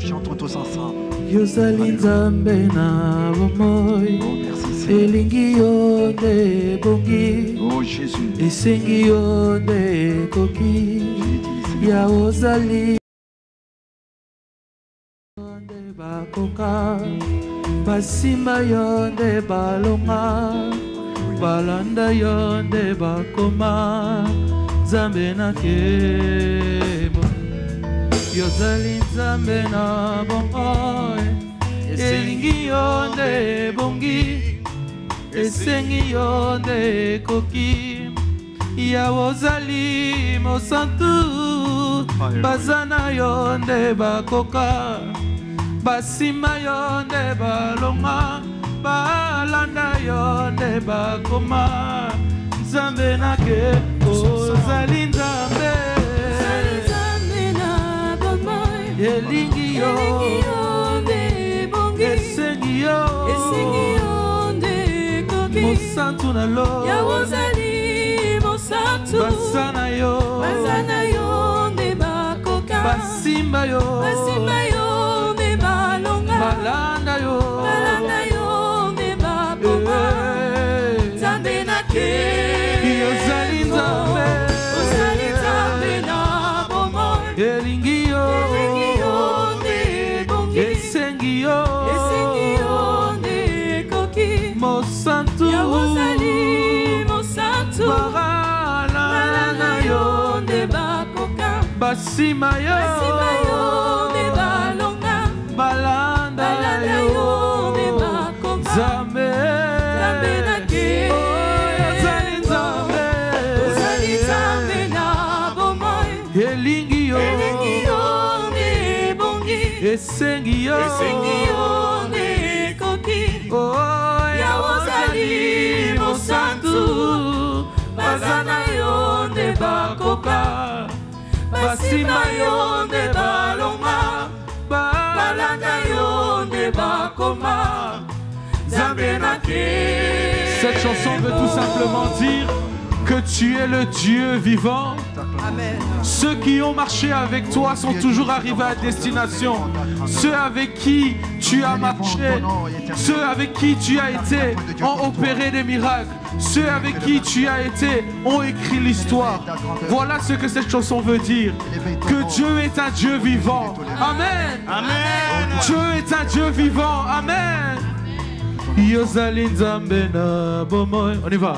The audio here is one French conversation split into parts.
Chantons tous ensemble. Yozali nzambe na bomoi. Elingi yo nde bongi. Oh Jésus. Esengi yo nde koki. Ya ozali nde bakoka. Basima yo nde balonga. Balanda yo nde bakoma. Nzambe na kebo. Yozali nzambe na bomoi. Elingi yo nde bongi. Esengi yo nde koki. Ya ozali mosantu. Bazana yo nde bakoka. Basima yo nde balonga. Balanda yo nde bakoma. Nzambe na ke ozali nzambe. Elingi yo nde bongi. Esengi yo nde koki. Mosantu na lo. Ya ozali mosantu. Basana yo nde bakoka. Basimba yo nde balonga. Balanda yo nde bakoma. Nzambe na ke ozali nzambe. Ozali nzambe na bomoi. Elingi Esengi yo nde koki. Mosantu ya ozali mosantu. Balana yo nde bakoka. Basima yo nde balonga. Balanda yo nde bakoma. Nzambe na ke ozali nzambe. Ozali nzambe na bomoi. Elingi yo nde bongi. Esengi yo nde koki. Ya ozali mosantu. Bazana yo nde bakoka. Basima yo nde balonga. Balanda yo nde bakoma. Nzambe na ke. Cette chanson veut tout simplement dire que tu es le Dieu vivant. Amen. Ceux qui ont marché avec toi sont toujours arrivés à destination. Ceux avec qui tu as marché, ceux avec qui tu as été, ont opéré des miracles. Ceux avec qui tu as été ont écrit l'histoire. Voilà ce que cette chanson veut dire. Que Dieu est un Dieu vivant. Amen. Amen. Dieu est un Dieu vivant. Amen. Yozali nzambe na bomoi. On y va.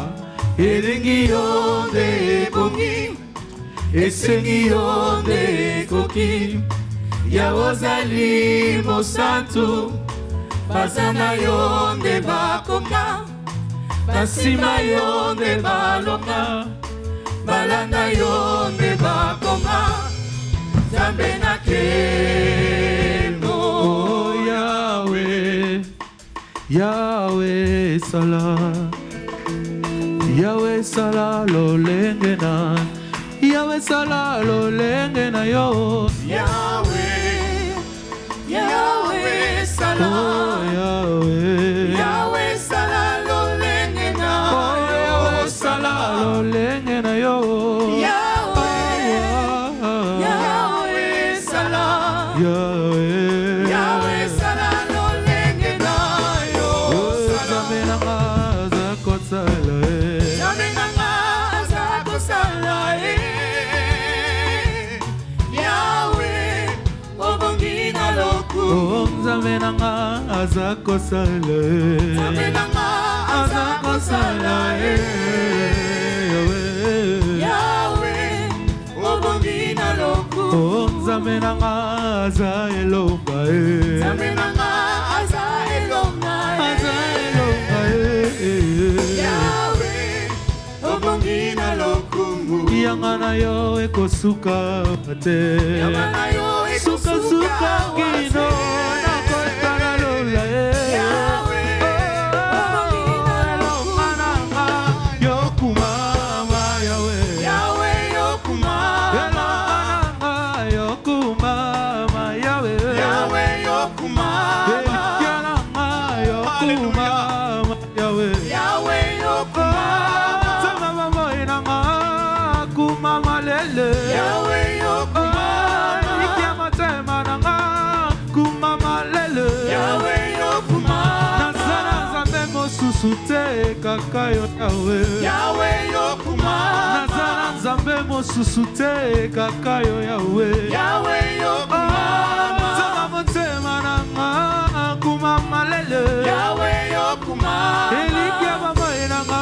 Elingi yo nde bongi. Esengi yo nde koki. Ya ozali mosantu. Bazana yo nde bakoka. Basima yo nde balonga. Balanda yo nde bakoma. Nzambe na keno. Oh Yahweh, Yahweh sala. Yahweh sala lolenge na. Yahweh sala lolenge na yo. Yahweh, Yahweh sala. Oh Yahweh, Yahweh sala lolenge na. Oh Yahweh sala lolenge na yo. Yahweh, Yahweh sala. Yahweh, Yahweh sala lolenge na yo. Nzambe na nga zakosala. Nzambe na nga zakosala. Oh, Nzambe na nga azakosala. Nzambe na nga azakosala. Yahweh, obongi na loku. Oh, Nzambe na nga aza elonga. Nzambe na nga aza elonga. Aza elonga. Yahweh, obongi na loku. Yanga na yo ekosuka te. Yanga na yo suka kino na kota na lola. Yahweh, mananga yokumama. Yahweh, Yahweh yokumama. Mananga yokumama. Yahweh, Yahweh yokumama. Yananga yokumama. Yahweh, Yahweh yokumama. Sama mama inanga kumama lele. Yahweh yokumama. mosusu te kaka yo Yahweh. Yahweh yokumama. Nazana nzambe mosusu te kaka yo Yahweh. Yahweh yokumama. Nzama motema nanga kumama lele. Yahweh yokumama. Elikia mama enanga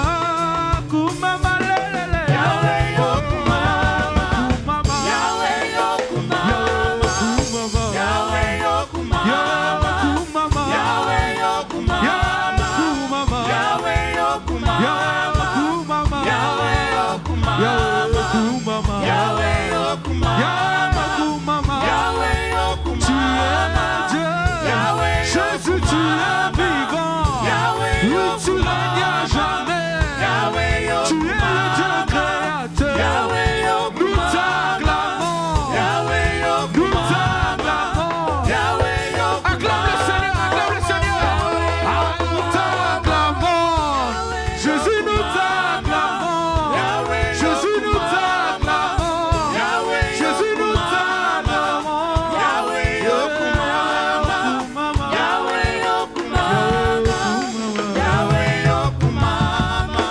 kumama lele. Yahweh yokumama. Kumama. Yahweh yokumama. Kumama. Yahweh yokumama. Kumama. Yahweh yokumama. Kumama. Yahweh yokumama. Kumama. Yahweh yokumama. Kumama. Yahweh yokumama. Kumama. Yahweh yokumama. Tu es Dieu. Yahweh Jésus, tu es vivant. Yahweh Oui, tu yokumama. règnes à jamais. Yahweh Tu es le Dieu yokumama. créateur. Yahweh Nous yokumama. t'acclamons. Yahweh Nous yokumama. t'acclamons. Yahweh yokumama. Acclame le Seigneur, acclame le Seigneur. Ah, nous t'acclamons. Jésus, nous t'acclamons. Yahweh Jésus, nous t'acclamons. Yahweh Jésus, nous yokumama. t'acclamons. Yahweh yokumama. Kumama. Yahweh yokumama. Yahweh yokumama.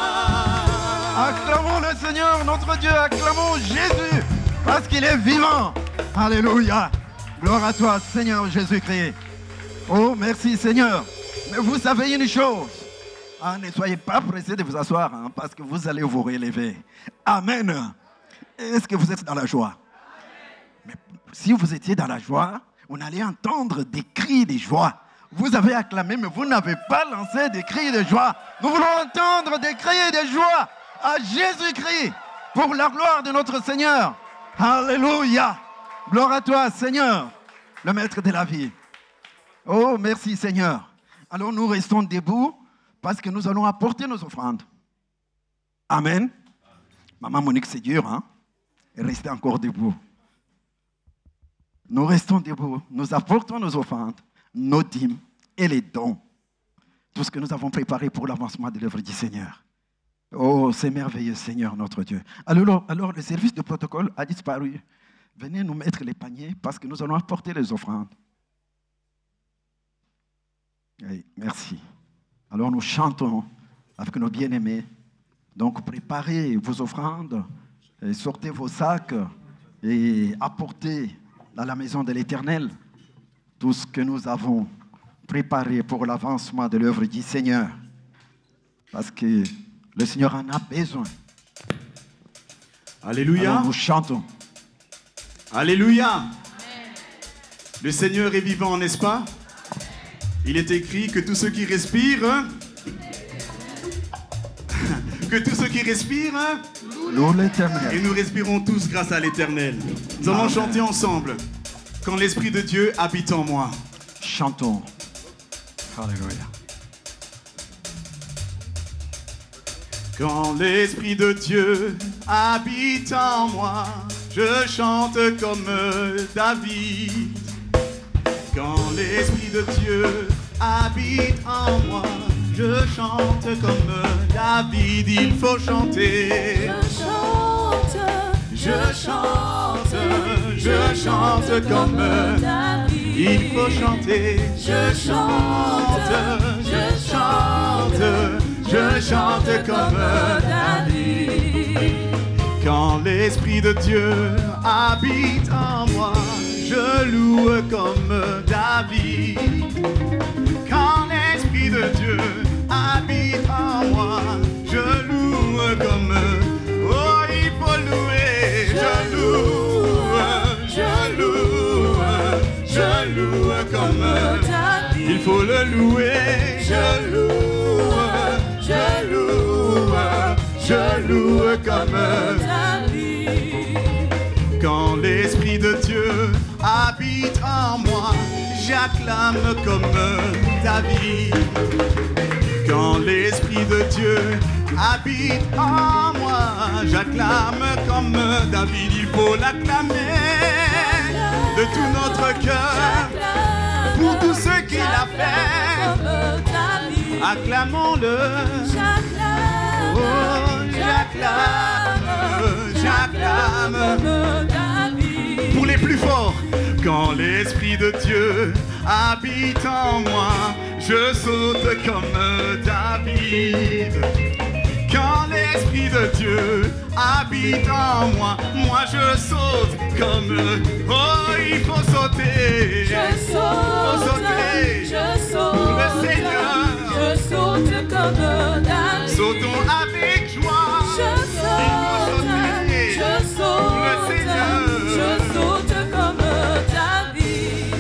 Acclamons le Seigneur, notre Dieu, acclamons Jésus, parce qu'il est vivant. Alléluia. Gloire à toi, Seigneur Jésus-Christ. Oh, merci Seigneur. Mais vous savez une chose. Ah, ne soyez pas pressés de vous asseoir, hein, parce que vous allez vous relever. Amen. Est-ce que vous êtes dans la joie? Mais si vous étiez dans la joie, on allait entendre des cris de joie. Vous avez acclamé, mais vous n'avez pas lancé des cris de joie. Nous voulons entendre des cris de joie à Jésus-Christ pour la gloire de notre Seigneur. Alléluia. Gloire à toi, Seigneur, le maître de la vie. Oh, merci, Seigneur. Alors nous restons debout parce que nous allons apporter nos offrandes. Amen. Maman Monique, c'est dur, hein? Restez encore debout. Nous restons debout. Nous apportons nos offrandes, nos dîmes et les dons. Tout ce que nous avons préparé pour l'avancement de l'œuvre du Seigneur. Oh, c'est merveilleux, Seigneur, notre Dieu. Alors, le service de protocole a disparu. Venez nous mettre les paniers parce que nous allons apporter les offrandes. Oui, merci. Alors nous chantons avec nos bien-aimés. Donc préparez vos offrandes, et sortez vos sacs et apportez dans la maison de l'Éternel tout ce que nous avons préparé pour l'avancement de l'œuvre du Seigneur. Parce que le Seigneur en a besoin. Alléluia. Alors nous chantons. Alléluia. Le Seigneur est vivant, n'est-ce pas? Il est écrit que tous ceux qui respirent, Louons l'Éternel. et nous respirons tous grâce à l'Éternel. Nous allons chanter ensemble. Quand l'Esprit de Dieu habite en moi. Chantons. Alléluia. Quand l'Esprit de Dieu habite en moi, je chante comme David. Quand l'Esprit de Dieu habite en moi, je chante comme David. Il faut chanter. Je chante comme David. Il faut chanter. Je chante comme David. Quand l'Esprit de Dieu habite en moi, je loue comme David. Quand l'Esprit de Dieu habite en moi, je loue comme... Oh, il faut louer. Je loue comme David. Il faut le louer. Je loue comme David. Quand l'Esprit de Dieu habite en moi, j'acclame comme David. Quand l'Esprit de Dieu habite en moi, j'acclame comme David. Il faut l'acclamer de tout notre cœur pour tout ce qu'il a fait. Acclamons-le. Oh, j'acclame. Pour les plus forts. Quand l'Esprit de Dieu habite en moi, je saute comme David. Quand l'Esprit de Dieu habite en moi, moi je saute comme... Oh, il faut sauter. Je Faut saute, sauter. je saute, Pour le Seigneur. je saute comme David. Sautons avec joie. Je saute, Pour le Seigneur. je saute comme David.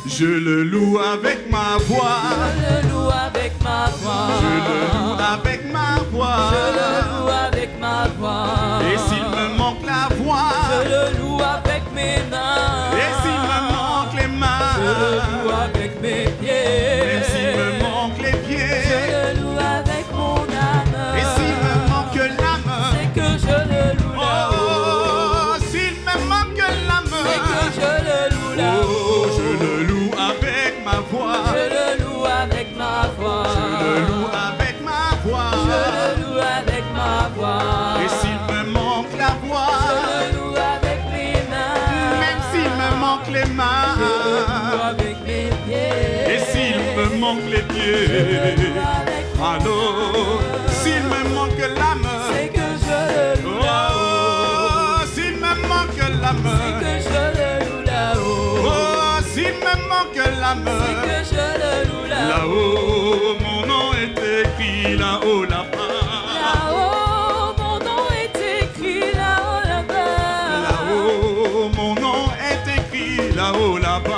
Je le loue avec ma voix. Je le loue avec ma voix. Je le loue avec ma voix. Je le loue avec ma voix. Et s'il me manque la voix, Je le loue avec mes mains. et s'il me manque les mains, Je le loue avec mes pieds. et s'il me manque les Je pieds, le loue avec mon âme. et s'il me manque l'âme, C'est que je le loue là-haut. oh, s'il me manque l'âme, C'est que je le loue là-haut. oh, je le loue avec ma voix, Je le loue avec ma voix. je le loue avec ma voix, Je le loue avec ma voix. et s'il me manque la voix, Je le loue avec mes mains. même s'il me manque les Je le loue mains, avec mes pieds. et s'il me manque les pieds, alors s'il me manque l'âme, C'est que je le loue là-haut. oh, s'il me manque C'est l'âme, que je le loue là-haut. oh, s'il me manque l'âme, C'est que je le loue là-haut. là-haut, mon nom est écrit là-haut, là-bas. Là-haut, mon nom est écrit là-haut, là-bas. Là-haut, mon nom est écrit là-haut, là-bas.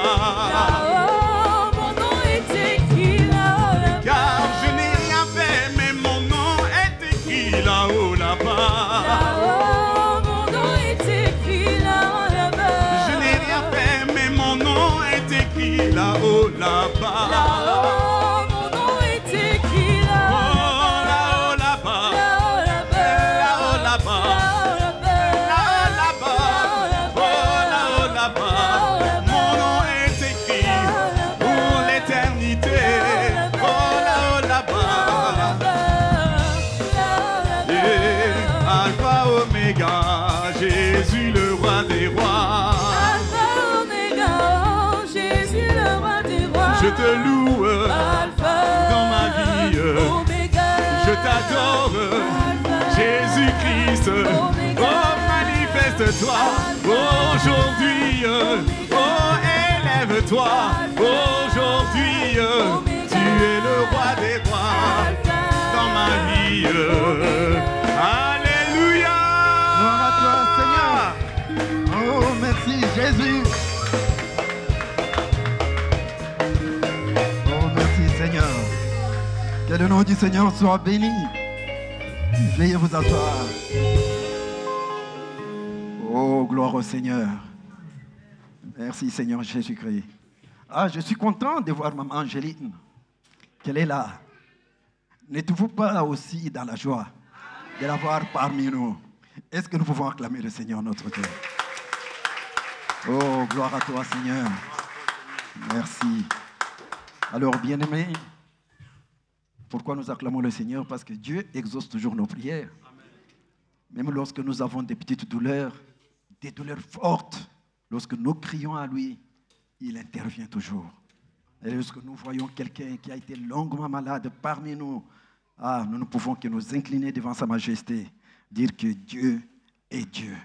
Là-haut, mon nom est écrit là-haut, là-bas. Car je n'ai rien fait, mais mon nom est écrit là-haut, là-bas. Là-haut, mon nom est écrit là-haut, là-bas. Je n'ai rien fait, mais mon nom est écrit là-haut, là-bas. Là-haut, mon nom est écrit là-haut, Oh, là-haut, là-bas. là-haut, là-bas. Là-haut, là-bas. Là-haut, là-bas. Là-haut, là-bas. Oh, là-haut, là-bas. Mon nom est écrit pour l'éternité. Oh, là-haut, là-bas. Et Alpha, Oméga, Jésus le roi des rois. Alpha, Oméga, oh, Jésus le roi des rois. Je te loue Alpha, dans ma vie. Oméga. Je t'adore, Jésus-Christ. Oh, manifeste-toi aujourd'hui. Oh, élève-toi aujourd'hui. Tu es le roi des rois dans ma vie. Alléluia. Gloire à toi, Seigneur. Oh, merci, Jésus. Oh, merci, Seigneur. Que le nom du Seigneur soit béni. Veuillez vous asseoir. Oh, gloire au Seigneur. Merci, Seigneur Jésus-Christ. Ah, je suis content de voir maman Angéline, qu'elle est là. N'êtes-vous pas aussi dans la joie de la voir parmi nous? Est-ce que nous pouvons acclamer le Seigneur notre Dieu? Oh, gloire à toi, Seigneur. Merci. Alors, bien-aimés, pourquoi nous acclamons le Seigneur? Parce que Dieu exauce toujours nos prières. Même lorsque nous avons des petites douleurs, des douleurs fortes, lorsque nous crions à lui, il intervient toujours. Et lorsque nous voyons quelqu'un qui a été longuement malade parmi nous, nous ne pouvons que nous incliner devant sa majesté, dire que Dieu est Dieu.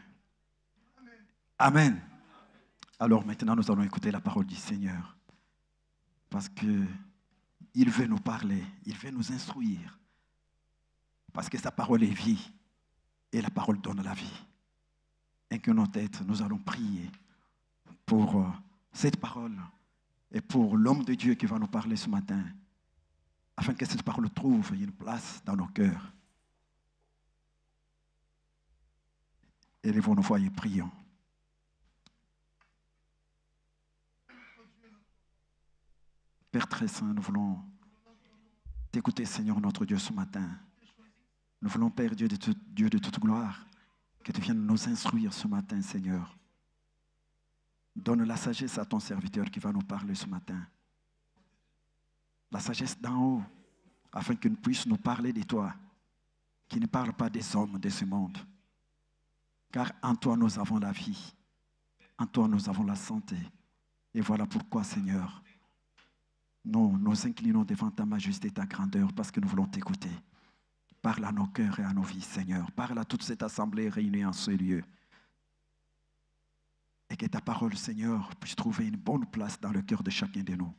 Amen. Alors maintenant, nous allons écouter la parole du Seigneur. Parce qu'il veut nous parler, il veut nous instruire. Parce que sa parole est vie et la parole donne la vie. Et que nos têtes, nous allons prier pour cette parole et pour l'homme de Dieu qui va nous parler ce matin, afin que cette parole trouve une place dans nos cœurs. Élevons nos voix et prions. Père très saint, nous voulons t'écouter, Seigneur notre Dieu, ce matin. Nous voulons, Père Dieu de toute gloire, que tu viennes nous instruire ce matin, Seigneur. Donne la sagesse à ton serviteur qui va nous parler ce matin. La sagesse d'en haut, afin qu'il puisse nous parler de toi, qui ne parle pas des hommes de ce monde. Car en toi nous avons la vie, en toi nous avons la santé. Et voilà pourquoi, Seigneur, Nous nous inclinons devant ta majesté et ta grandeur parce que nous voulons t'écouter. Parle à nos cœurs et à nos vies, Seigneur. Parle à toute cette assemblée réunie en ce lieu. Et que ta parole, Seigneur, puisse trouver une bonne place dans le cœur de chacun de nous.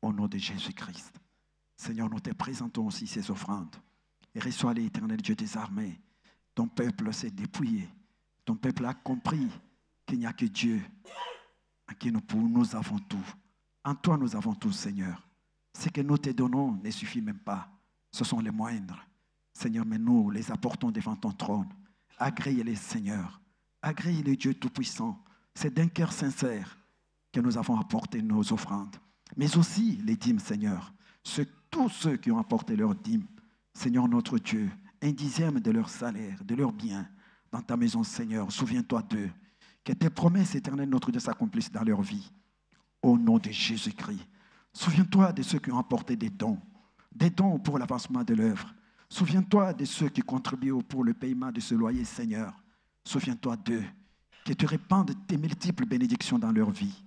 Au nom de Jésus-Christ. Seigneur, nous te présentons aussi ces offrandes. Et reçois-les, éternel Dieu des armées. Ton peuple s'est dépouillé. Ton peuple a compris qu'il n'y a que Dieu à qui nous avons tout. En toi, nous avons tout, Seigneur. Ce que nous te donnons ne suffit même pas. Ce sont les moindres. Seigneur, mais nous les apportons devant ton trône. Agrée-les, Seigneur. Agrée-les, Dieu Tout-Puissant. C'est d'un cœur sincère que nous avons apporté nos offrandes. Mais aussi les dîmes, Seigneur. Tous ceux qui ont apporté leurs dîmes, Seigneur notre Dieu, 1/10 de leur salaire, de leurs biens, dans ta maison, Seigneur. Souviens-toi d'eux. Que tes promesses éternelles, notre Dieu, s'accomplissent dans leur vie. Au nom de Jésus-Christ. Souviens-toi de ceux qui ont apporté des dons pour l'avancement de l'œuvre. Souviens-toi de ceux qui contribuent pour le paiement de ce loyer, Seigneur. Souviens-toi d'eux. Que tu répandes tes multiples bénédictions dans leur vie.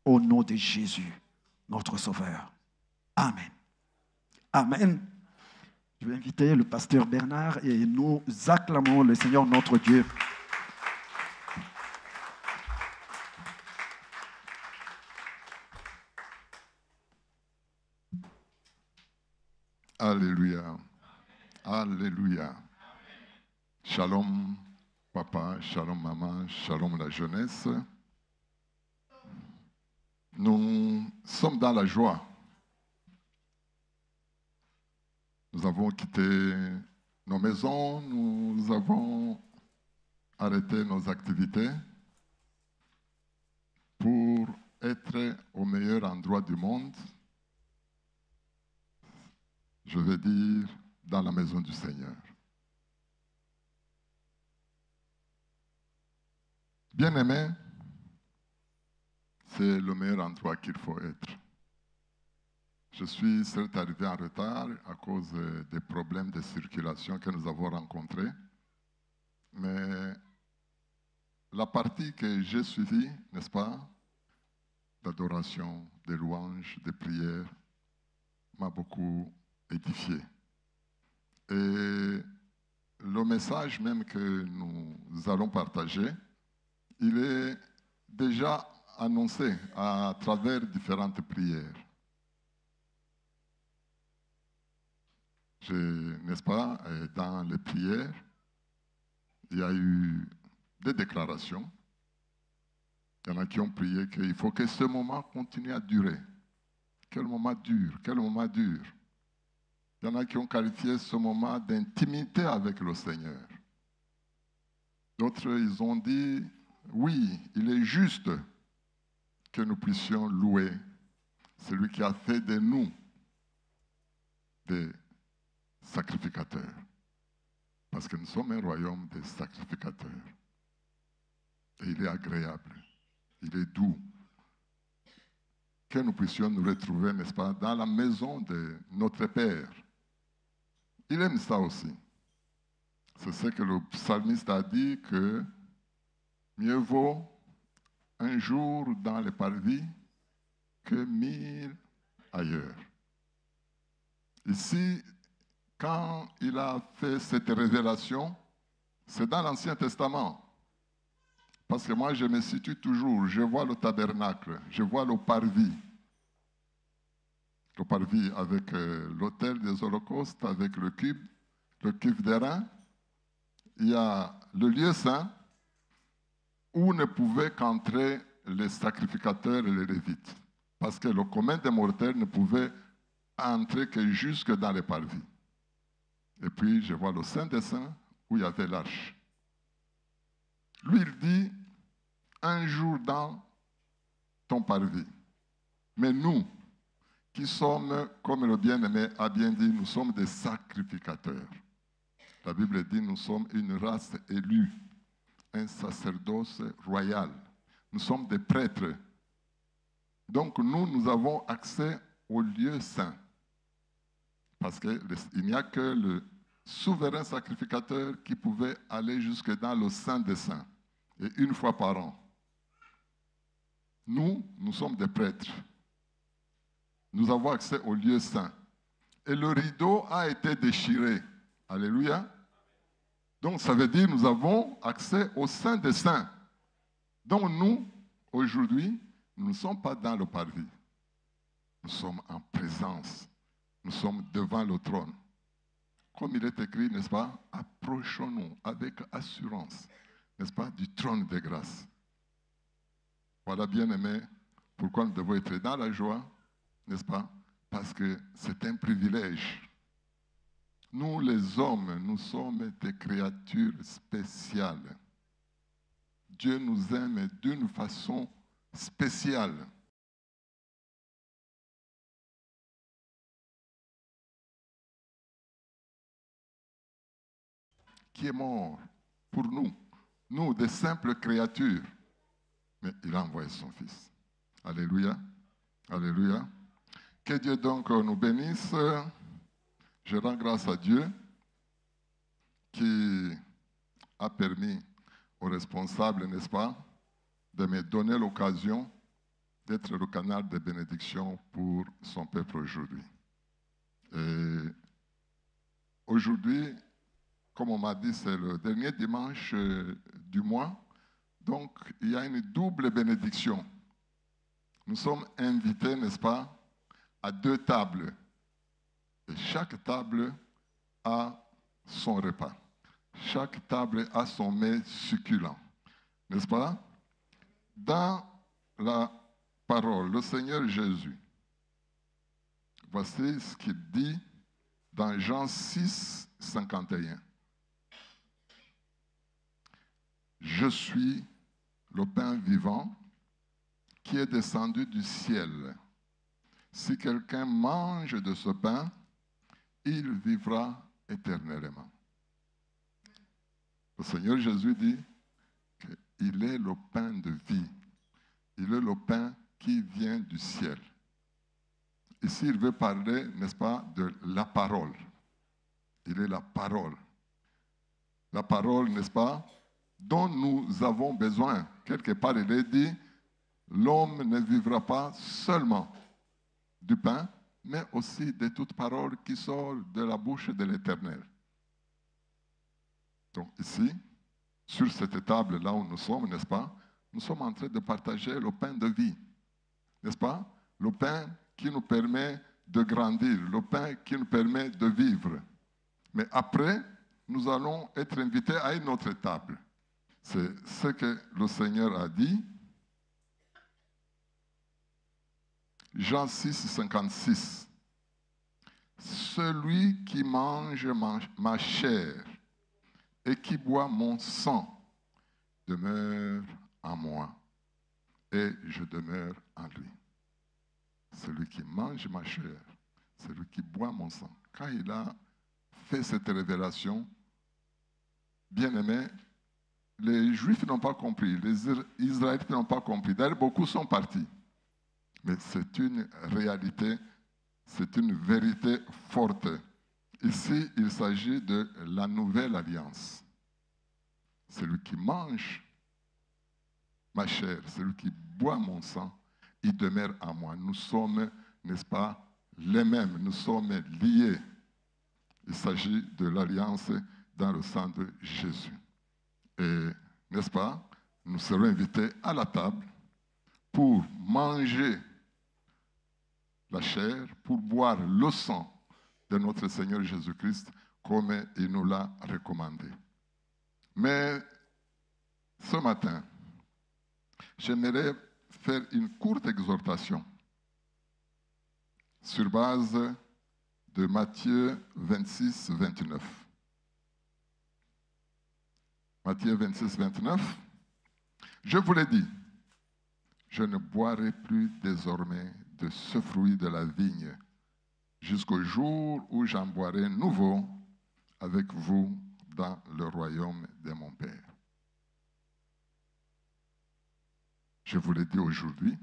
Au nom de Jésus, notre Sauveur. Amen. Amen. Je vais inviter le pasteur Bernard et nous acclamons le Seigneur notre Dieu. Alléluia. Alléluia. Shalom, papa, shalom, maman, shalom, la jeunesse. Nous sommes dans la joie. Nous avons quitté nos maisons, nous avons arrêté nos activités pour être au meilleur endroit du monde. Je veux dire, dans la maison du Seigneur. Bien-aimé, c'est le meilleur endroit qu'il faut être. Je suis certes arrivé en retard à cause des problèmes de circulation que nous avons rencontrés, mais la partie que j'ai suivie, n'est-ce pas, d'adoration, de louanges, de prières, m'a beaucoup édifié. Et le message même que nous allons partager, il est déjà annoncé à travers différentes prières. N'est-ce pas, dans les prières, il y a eu des déclarations. Il y en a qui ont prié qu'il faut que ce moment continue à durer. Quel moment dure, quel moment dure. Il y en a qui ont qualifié ce moment d'intimité avec le Seigneur. D'autres, ils ont dit, oui, il est juste que nous puissions louer celui qui a fait de nous des sacrificateurs. Parce que nous sommes un royaume des sacrificateurs. Et il est agréable, il est doux. Que nous puissions nous retrouver, n'est-ce pas, dans la maison de notre Père. Il aime ça aussi. C'est ce que le psalmiste a dit, que mieux vaut un jour dans les parvis que 1000 ailleurs. Ici, quand il a fait cette révélation, c'est dans l'Ancien Testament. Parce que moi, je me situe toujours, je vois le tabernacle, je vois le parvis. Le parvis avec l'autel des holocaustes, avec le cuve d'airain. Il y a le lieu saint où ne pouvaient qu'entrer les sacrificateurs et les lévites. Parce que le commun des mortels ne pouvait entrer que jusque dans les parvis. Et puis, je vois le Saint des Saints où il y avait l'arche. Lui, il dit, un jour dans ton parvis. Mais nous, qui sommes, comme le bien-aimé a bien dit, nous sommes des sacrificateurs. La Bible dit, nous sommes une race élue, un sacerdoce royal. Nous sommes des prêtres. Donc nous avons accès au lieu saint. Parce qu'il n'y a que le souverain sacrificateur qui pouvait aller jusque dans le Saint des Saints. Et une fois par an. Nous sommes des prêtres. nous avons accès au lieu saint. Et le rideau a été déchiré. Alléluia. Donc ça veut dire que nous avons accès au Saint des Saints. Donc nous, aujourd'hui, nous ne sommes pas dans le parvis. Nous sommes en présence. Nous sommes devant le trône. Comme il est écrit, n'est-ce pas? Approchons-nous avec assurance, n'est-ce pas, du trône de grâce. Voilà, bien-aimés, pourquoi nous devons être dans la joie, n'est-ce pas? Parce que c'est un privilège. Nous, les hommes, nous sommes des créatures spéciales. Dieu nous aime d'une façon spéciale. Qui est mort pour nous, nous, des simples créatures. Mais il a envoyé son Fils. Alléluia. Alléluia. Que Dieu donc nous bénisse. Je rends grâce à Dieu qui a permis aux responsables, n'est-ce pas, de me donner l'occasion d'être le canal de bénédiction pour son peuple aujourd'hui. Et aujourd'hui, comme on m'a dit, c'est le dernier dimanche du mois, donc il y a une double bénédiction. Nous sommes invités, n'est-ce pas, à 2 tables. Et chaque table a son repas. Chaque table a son mets succulent. N'est-ce pas? Dans la parole, le Seigneur Jésus, voici ce qu'il dit dans Jean 6, 51. Je suis le pain vivant qui est descendu du ciel. Si quelqu'un mange de ce pain, il vivra éternellement. Le Seigneur Jésus dit qu'il est le pain de vie. Il est le pain qui vient du ciel. Ici, il veut parler, n'est-ce pas, de la parole. Il est la parole. La parole, n'est-ce pas, dont nous avons besoin. Quelque part, il est dit, l'homme ne vivra pas seulement du pain, mais aussi de toute parole qui sort de la bouche de l'Éternel. Donc ici, sur cette table là où nous sommes, n'est-ce pas, nous sommes en train de partager le pain de vie, n'est-ce pas? Le pain qui nous permet de grandir, le pain qui nous permet de vivre. Mais après, nous allons être invités à une autre table. C'est ce que le Seigneur a dit. Jean 6, 56. Celui qui mange ma chair et qui boit mon sang demeure en moi et je demeure en lui. Celui qui mange ma chair, celui qui boit mon sang. Quand il a fait cette révélation, bien aimé, les Juifs n'ont pas compris, les Israélites n'ont pas compris. D'ailleurs, beaucoup sont partis. Mais c'est une réalité, c'est une vérité forte. Ici, il s'agit de la nouvelle alliance. Celui qui mange ma chair, celui qui boit mon sang, il demeure en moi. Nous sommes, n'est-ce pas, les mêmes, nous sommes liés. Il s'agit de l'alliance dans le sang de Jésus. Et, n'est-ce pas, nous serons invités à la table pour manger la chair, pour boire le sang de notre Seigneur Jésus-Christ comme il nous l'a recommandé. Mais ce matin, j'aimerais faire une courte exhortation sur base de Matthieu 26, 29. Matthieu 26, 29. Je vous l'ai dit, je ne boirai plus désormais de ce fruit de la vigne jusqu'au jour où j'en boirai nouveau avec vous dans le royaume de mon Père. Je vous l'ai dit aujourd'hui,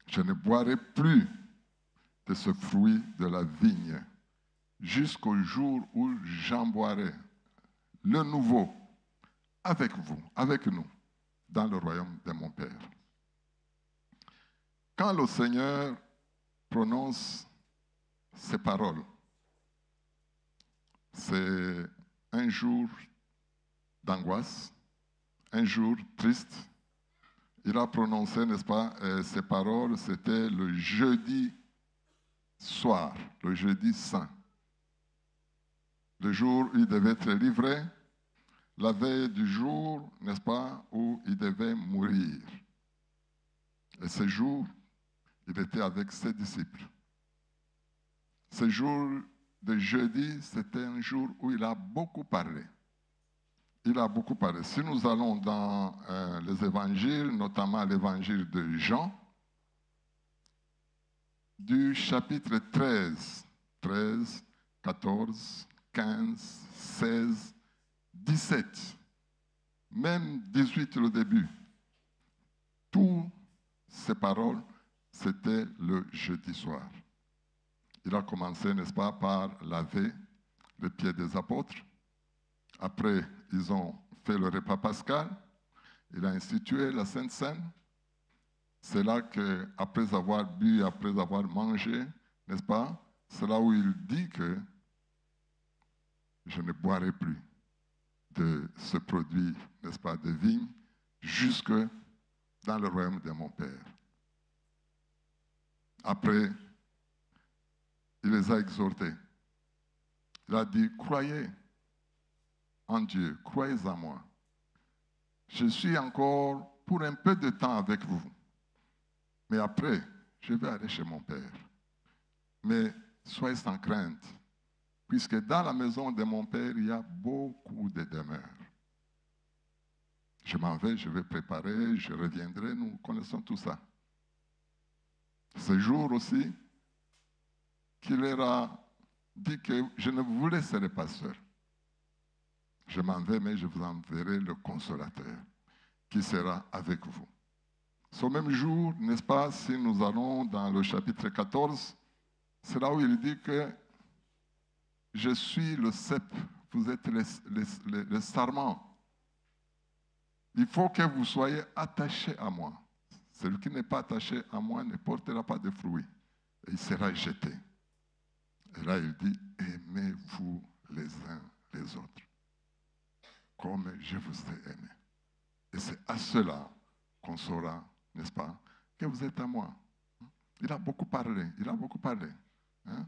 je ne boirai plus de ce fruit de la vigne jusqu'au jour où j'en boirai le nouveau avec vous, avec nous, dans le royaume de mon Père. Quand le Seigneur prononce ces paroles. C'est un jour d'angoisse, un jour triste. Il a prononcé, n'est-ce pas, ces paroles, c'était le jeudi soir, le jeudi saint. Le jour où il devait être livré, la veille du jour, n'est-ce pas, où il devait mourir. Et ce jour, il était avec ses disciples. Ce jour de jeudi, c'était un jour où il a beaucoup parlé. Il a beaucoup parlé. Si nous allons dans les évangiles, notamment l'évangile de Jean, du chapitre 13, 14, 15, 16, 17, même 18 au début, toutes ces paroles, c'était le jeudi soir. Il a commencé, n'est-ce pas, par laver les pieds des apôtres. Après, ils ont fait le repas pascal. Il a institué la Sainte Seine. C'est là qu'après avoir bu, après avoir mangé, n'est-ce pas, c'est là où il dit que je ne boirai plus de ce produit, n'est-ce pas, de vigne, jusque dans le royaume de mon Père. Après, il les a exhortés. Il a dit, croyez en Dieu, croyez en moi. Je suis encore pour un peu de temps avec vous. Mais après, je vais aller chez mon Père. Mais soyez sans crainte, puisque dans la maison de mon Père, il y a beaucoup de demeures. Je m'en vais, je vais préparer, je reviendrai, nous connaissons tout ça. Ce jour aussi, qu'il leur a dit que je ne vous laisserai pas seul. Je m'en vais, mais je vous enverrai le consolateur qui sera avec vous. Ce même jour, n'est-ce pas, si nous allons dans le chapitre 14, c'est là où il dit que je suis le cep, vous êtes les sarments. Il faut que vous soyez attachés à moi. Celui qui n'est pas attaché à moi ne portera pas de fruits. Et il sera jeté. Et là, il dit, aimez-vous les uns les autres, comme je vous ai aimé. Et c'est à cela qu'on saura, n'est-ce pas, que vous êtes à moi. Il a beaucoup parlé, Hein?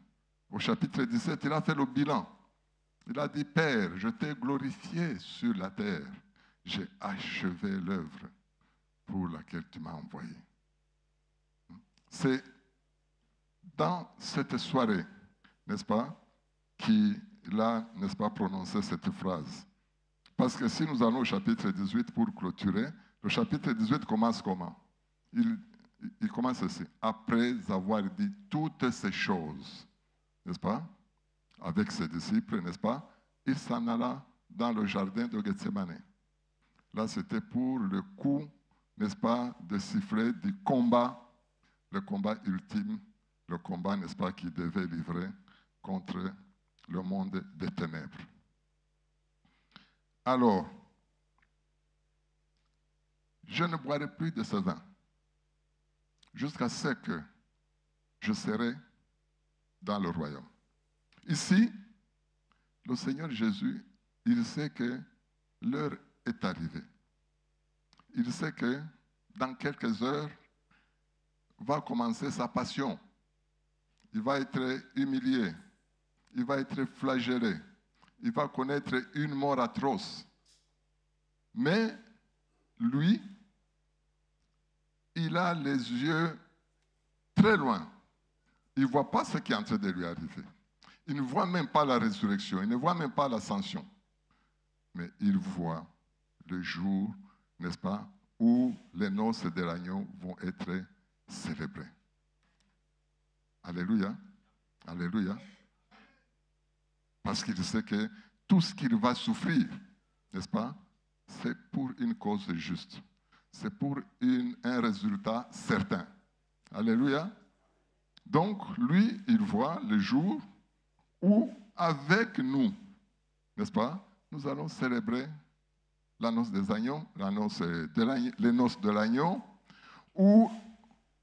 Au chapitre 17, il a fait le bilan. Il a dit, Père, je t'ai glorifié sur la terre. J'ai achevé l'œuvre pour laquelle tu m'as envoyé. C'est dans cette soirée, n'est-ce pas, qu'il a, n'est-ce pas, prononcé cette phrase. Parce que si nous allons au chapitre 18 pour clôturer, le chapitre 18 commence comment? Il commence ainsi. Après avoir dit toutes ces choses, n'est-ce pas, avec ses disciples, n'est-ce pas, il s'en alla dans le jardin de Gethsemane. Là, c'était pour le coup, n'est-ce pas, de sifflet du combat, le combat ultime, le combat, n'est-ce pas, qui devait livrer contre le monde des ténèbres. Alors, je ne boirai plus de ce vin jusqu'à ce que je serai dans le royaume. Ici, le Seigneur Jésus, il sait que l'heure est arrivée. Il sait que dans quelques heures va commencer sa passion. Il va être humilié. Il va être flagellé. Il va connaître une mort atroce. Mais lui, il a les yeux très loin. Il ne voit pas ce qui est en train de lui arriver. Il ne voit même pas la résurrection. Il ne voit même pas l'ascension. Mais il voit le jour, n'est-ce pas, où les noces de l'agneau vont être célébrées. Alléluia. Alléluia. Parce qu'il sait que tout ce qu'il va souffrir, n'est-ce pas, c'est pour une cause juste. C'est pour un résultat certain. Alléluia. Donc, lui, il voit le jour où, avec nous, n'est-ce pas, nous allons célébrer la noce des agneaux, les noces de l'agneau, où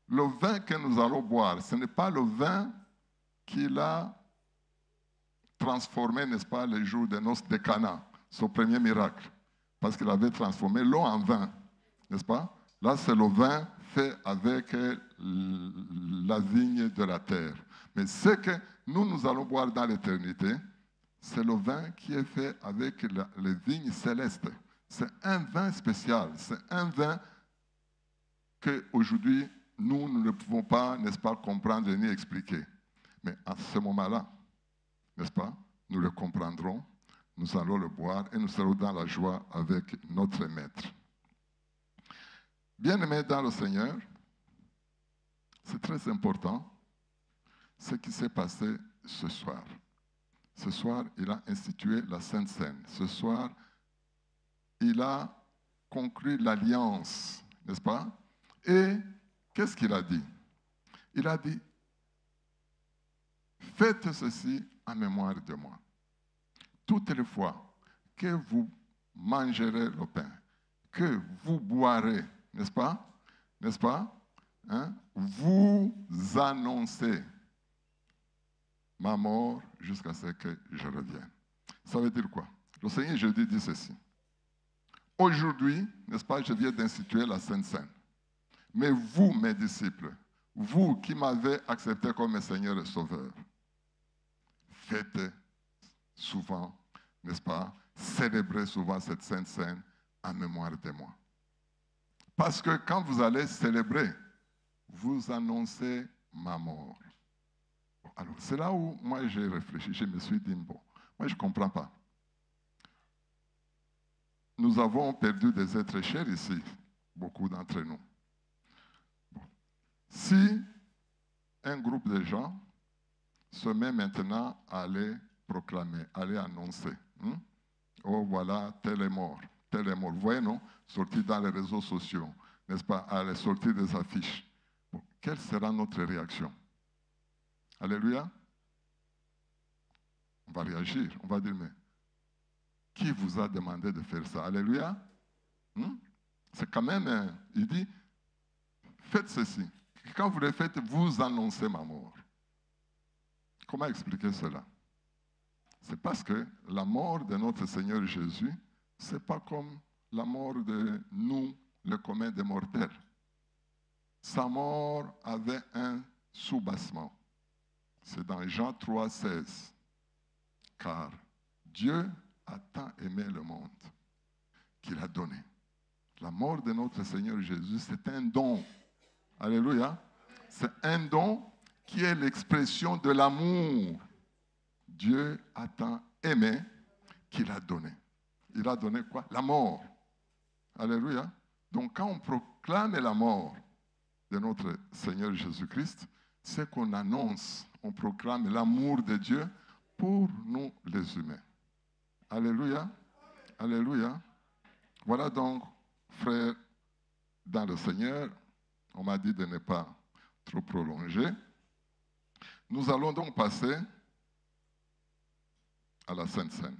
le vin que nous allons boire, ce n'est pas le vin qu'il a transformé, n'est-ce pas, les jours des noces de Cana, son premier miracle. Parce qu'il avait transformé l'eau en vin, n'est-ce pas? Là, c'est le vin fait avec la vigne de la terre. Mais ce que nous allons boire dans l'éternité, c'est le vin qui est fait avec les vignes célestes. C'est un vin spécial. C'est un vin qu'aujourd'hui, nous ne pouvons pas, n'est-ce pas, comprendre ni expliquer. Mais à ce moment-là, n'est-ce pas, nous le comprendrons, nous allons le boire et nous serons dans la joie avec notre Maître. Bien-aimés dans le Seigneur, c'est très important ce qui s'est passé ce soir. Ce soir, il a institué la Sainte Seine. Ce soir, il a conclu l'alliance, n'est-ce pas? Et qu'est-ce qu'il a dit? Il a dit, faites ceci en mémoire de moi. Toutes les fois que vous mangerez le pain, que vous boirez, n'est-ce pas? N'est-ce pas? Hein? Vous annoncez ma mort jusqu'à ce que je revienne. Ça veut dire quoi? Le Seigneur Jésus dit ceci. Aujourd'hui, n'est-ce pas, je viens d'instituer la Sainte Seine. Mais vous, mes disciples, vous qui m'avez accepté comme Seigneur et Sauveur, faites souvent, n'est-ce pas, célébrez souvent cette Sainte Seine en mémoire de moi. Parce que quand vous allez célébrer, vous annoncez ma mort. Alors, c'est là où moi j'ai réfléchi, je me suis dit, bon, moi je ne comprends pas. Nous avons perdu des êtres chers ici, beaucoup d'entre nous. Bon. Si un groupe de gens se met maintenant à aller proclamer, à aller annoncer, oh voilà, tel est mort, tel est mort. Vous voyez, non? Sortir dans les réseaux sociaux, n'est-ce pas, à aller sortir des affiches. Bon. Quelle sera notre réaction? Alléluia. On va réagir, on va dire, mais qui vous a demandé de faire ça? Alléluia. C'est quand même, il dit, faites ceci. Quand vous le faites, vous annoncez ma mort. Comment expliquer cela? C'est parce que la mort de notre Seigneur Jésus, ce n'est pas comme la mort de nous, le commun des mortels. Sa mort avait un soubassement. C'est dans Jean 3, 16. Car Dieu a tant aimé le monde qu'il a donné. La mort de notre Seigneur Jésus, c'est un don. Alléluia. C'est un don qui est l'expression de l'amour. Dieu a tant aimé qu'il a donné. Il a donné quoi? La mort. Alléluia. Donc quand on proclame la mort de notre Seigneur Jésus-Christ, c'est qu'on annonce, on proclame l'amour de Dieu pour nous les humains. Alléluia. Alléluia. Voilà donc, frères, dans le Seigneur, on m'a dit de ne pas trop prolonger. Nous allons donc passer à la Sainte Seine.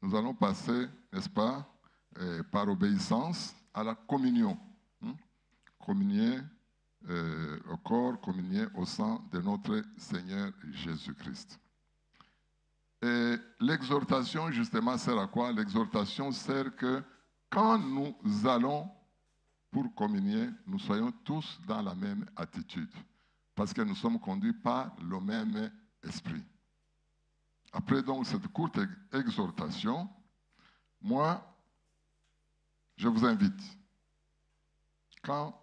Nous allons passer, n'est-ce pas, par obéissance à la communion. Communier au corps, communier au sang de notre Seigneur Jésus-Christ. Et l'exhortation, justement, sert à quoi? L'exhortation sert que quand nous allons pour communier, nous soyons tous dans la même attitude. Parce que nous sommes conduits par le même esprit. Après donc cette courte exhortation, moi, je vous invite, quand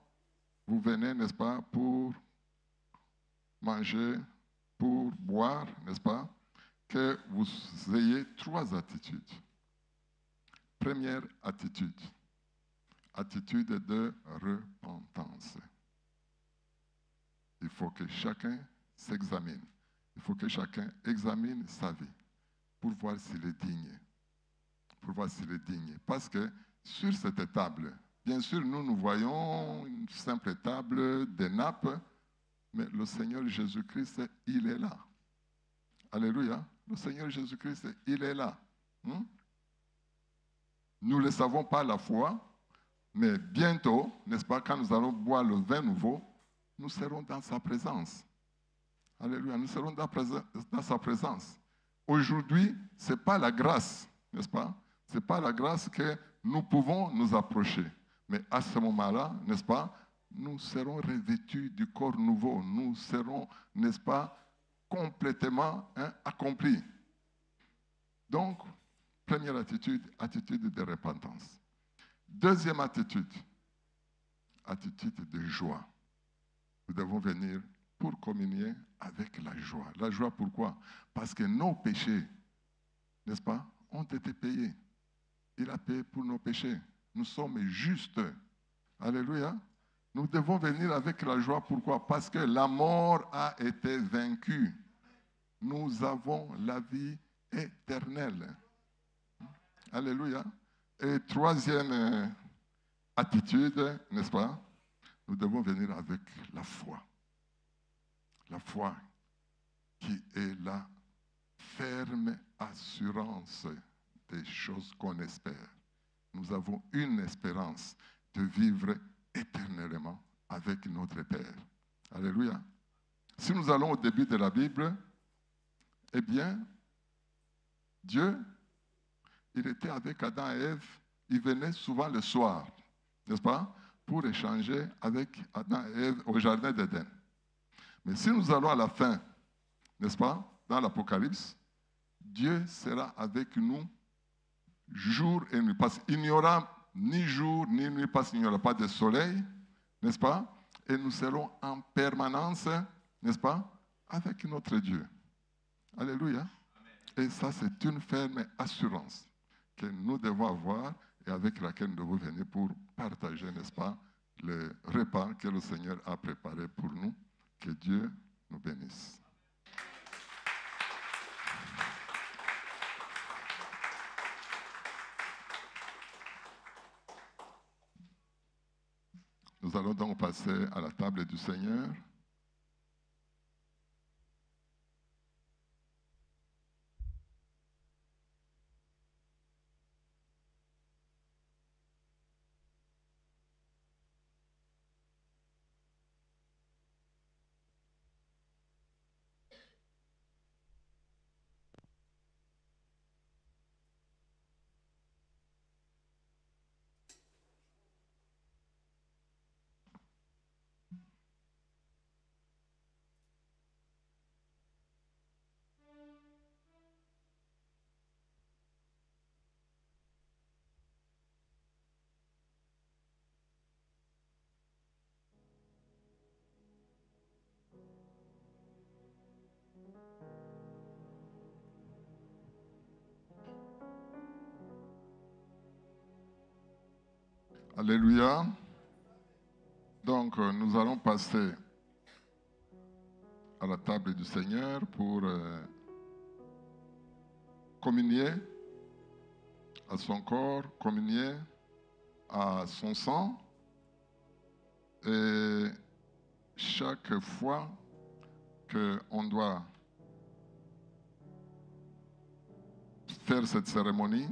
vous venez, n'est-ce pas, pour manger, pour boire, n'est-ce pas, que vous ayez 3 attitudes. Première attitude, attitude de repentance. Il faut que chacun s'examine. Il faut que chacun examine sa vie pour voir s'il est digne. Pour voir s'il est digne. Parce que sur cette table, bien sûr, nous voyons une simple table, des nappes, mais le Seigneur Jésus-Christ, il est là. Alléluia. Le Seigneur Jésus-Christ, il est là. Nous ne le savons pas à la fois, mais bientôt, n'est-ce pas, quand nous allons boire le vin nouveau, nous serons dans sa présence. Alléluia, nous serons dans sa présence. Aujourd'hui, ce n'est pas la grâce, n'est-ce pas? Ce n'est pas la grâce que nous pouvons nous approcher. Mais à ce moment-là, n'est-ce pas, nous serons revêtus du corps nouveau. Nous serons, n'est-ce pas, complètement accomplis. Donc, première attitude, attitude de repentance. Deuxième attitude, attitude de joie. Nous devons venir pour communier avec la joie. La joie, pourquoi? Parce que nos péchés, n'est-ce pas, ont été payés. Il a payé pour nos péchés. Nous sommes justes. Alléluia. Nous devons venir avec la joie. Pourquoi? Parce que la mort a été vaincue. Nous avons la vie éternelle. Alléluia. Et troisième attitude, n'est-ce pas? Nous devons venir avec la foi. La foi qui est la ferme assurance des choses qu'on espère. Nous avons une espérance de vivre éternellement avec notre Père. Alléluia. Si nous allons au début de la Bible, eh bien, Dieu, il était avec Adam et Ève, il venait souvent le soir, n'est-ce pas, pour échanger avec Adam et Ève au jardin d'Éden. Mais si nous allons à la fin, n'est-ce pas, dans l'Apocalypse, Dieu sera avec nous jour et nuit. Parce qu'il n'y aura ni jour ni nuit, parce qu'il n'y aura pas de soleil, n'est-ce pas? Et nous serons en permanence, n'est-ce pas, avec notre Dieu. Alléluia. Et ça, c'est une ferme assurance que nous devons avoir et avec laquelle nous devons venir pour partager, n'est-ce pas, le repas que le Seigneur a préparé pour nous. Que Dieu nous bénisse. Nous allons donc passer à la table du Seigneur. Alléluia. Donc, nous allons passer à la table du Seigneur pour communier à son corps, communier à son sang. Et chaque fois qu'on doit faire cette cérémonie,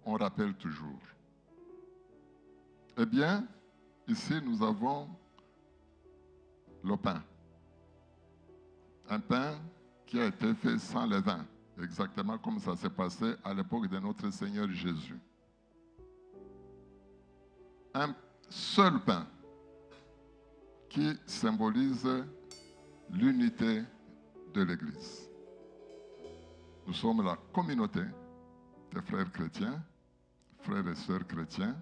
on rappelle toujours. Eh bien, ici, nous avons le pain. Un pain qui a été fait sans levain, exactement comme ça s'est passé à l'époque de notre Seigneur Jésus. Un seul pain qui symbolise l'unité de l'Église. Nous sommes la communauté des frères chrétiens, frères et sœurs chrétiens.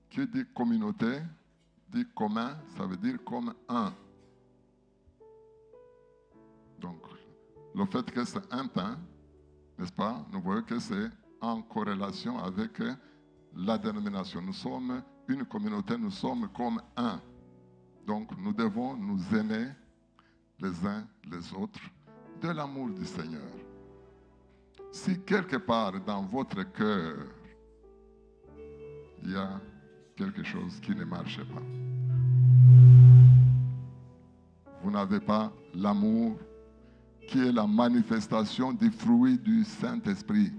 Qui dit communauté, dit commun, ça veut dire comme un. Donc, le fait que c'est un pain, n'est-ce pas, nous voyons que c'est en corrélation avec la dénomination. Nous sommes une communauté, nous sommes comme un. Donc, nous devons nous aimer les uns les autres de l'amour du Seigneur. Si quelque part dans votre cœur, il y a quelque chose qui ne marche pas. Vous n'avez pas l'amour qui est la manifestation des fruits du Saint-Esprit.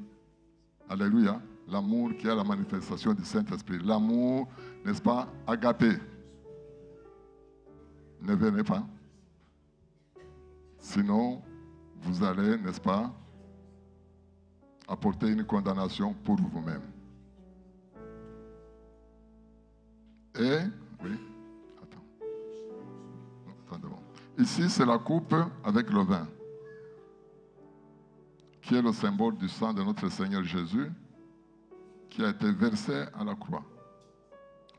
Alléluia. L'amour qui est la manifestation du Saint-Esprit. L'amour, n'est-ce pas, agapé. ne venez pas. Sinon, vous allez, n'est-ce pas, apporter une condamnation pour vous-même. Et, oui, attends. Non, attendez, bon. Ici, c'est la coupe avec le vin, qui est le symbole du sang de notre Seigneur Jésus, qui a été versé à la croix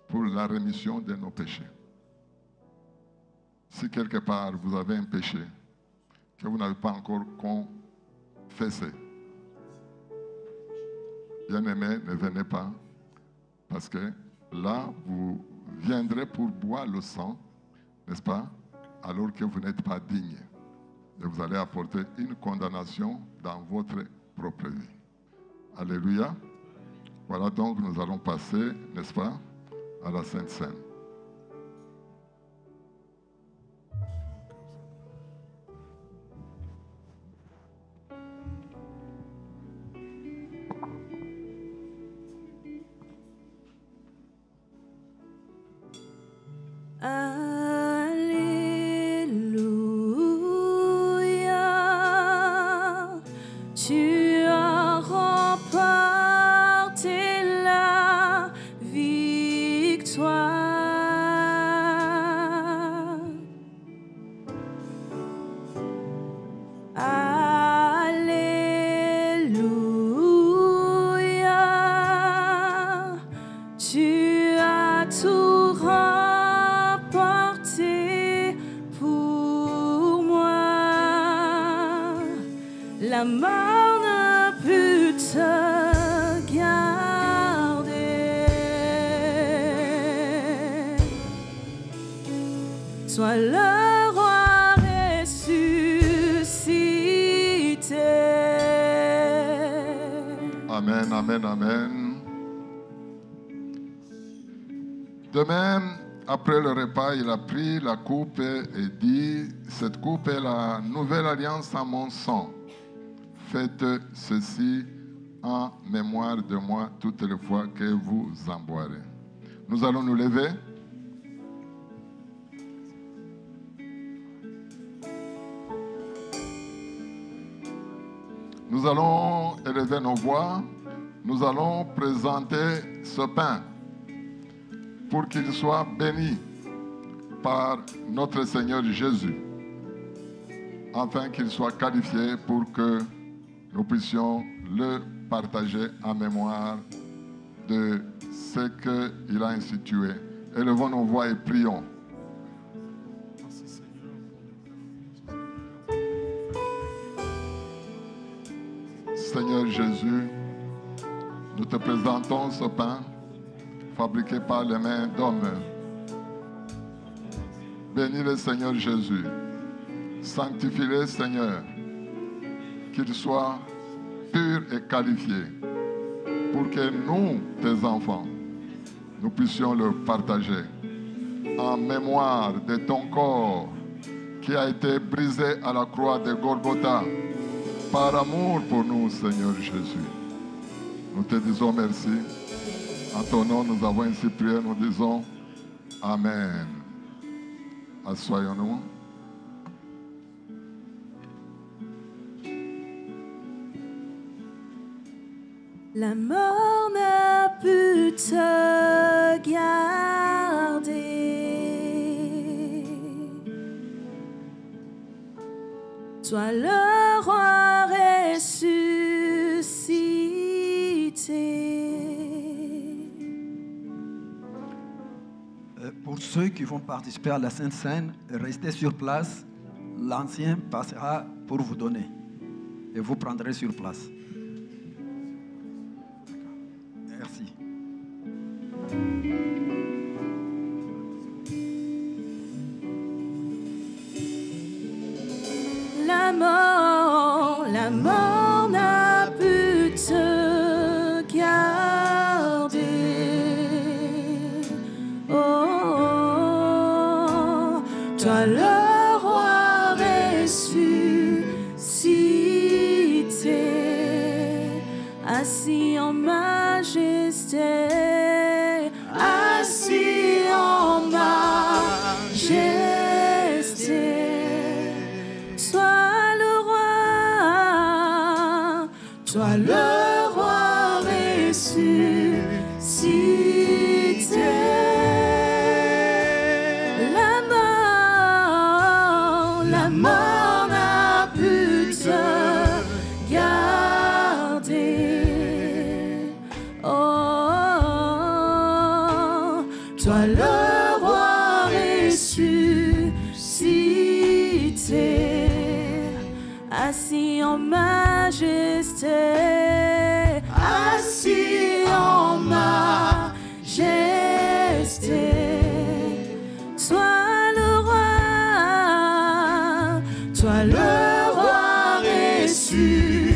pour la rémission de nos péchés. Si quelque part vous avez un péché que vous n'avez pas encore confessé, bien-aimés, ne venez pas, parce que là, vous viendrez pour boire le sang, n'est-ce pas, alors que vous n'êtes pas digne. Et vous allez apporter une condamnation dans votre propre vie. Alléluia. Voilà donc, nous allons passer, n'est-ce pas, à la Sainte Seine. Alléluia, tu as remporté la victoire. Alléluia, tu as tout remporté pour moi. La mort ne peut te garder. Sois le roi ressuscité. Amen, amen, amen. De même, après le repas, il a pris la coupe et dit, cette coupe est la nouvelle alliance en mon sang. Faites ceci en mémoire de moi toutes les fois que vous en boirez. Nous allons nous lever. Nous allons élever nos voix. Nous allons présenter ce pain pour qu'il soit béni par notre Seigneur Jésus, afin qu'il soit qualifié pour que nous puissions le partager en mémoire de ce qu'il a institué. Élevons nos voix et prions. Seigneur Jésus, nous te présentons ce pain fabriqué par les mains d'hommes. Bénis le Seigneur Jésus. Sanctifie-le, Seigneur, qu'il soit pur et qualifié, pour que nous, tes enfants, nous puissions le partager en mémoire de ton corps qui a été brisé à la croix de Golgotha par amour pour nous, Seigneur Jésus. Nous te disons merci. En ton nom, nous avons ainsi prié, nous disons Amen. Assoyons-nous. La mort n'a pu te garder. Sois le roi ressuscité. Pour ceux qui vont participer à la Sainte Seine, restez sur place. L'ancien passera pour vous donner. Et vous prendrez sur place. Merci. La mort n'a pu te garder. Oh, toi le roi ressuscité, assis en majesté, assis en majesté. toi le roi ressuscité, assis en majesté, assis en majesté. Toi le roi ressuscité.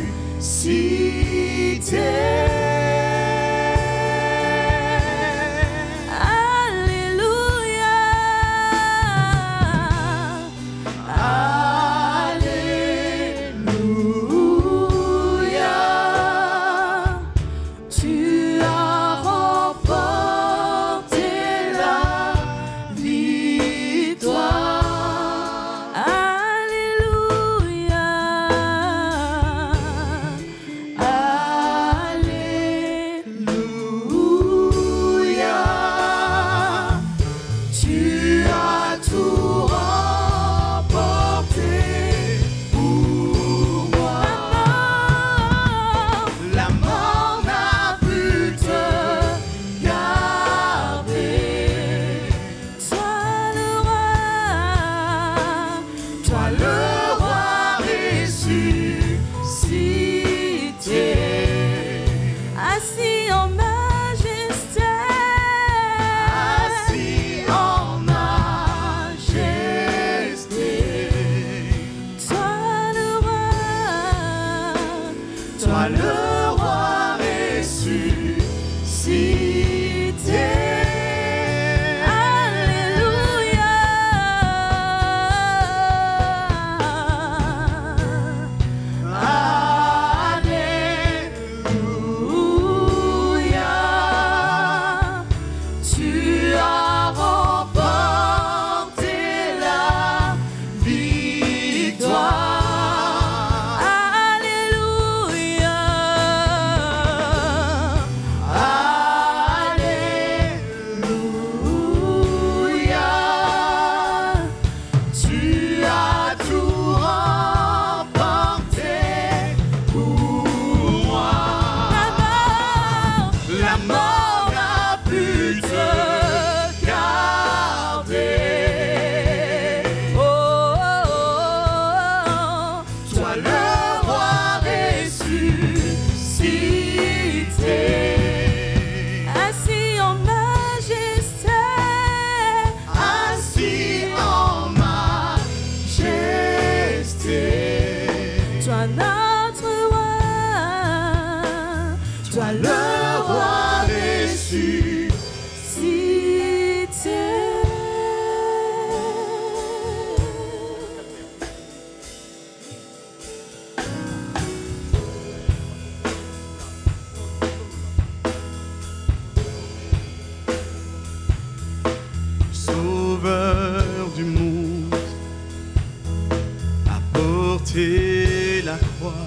La croix,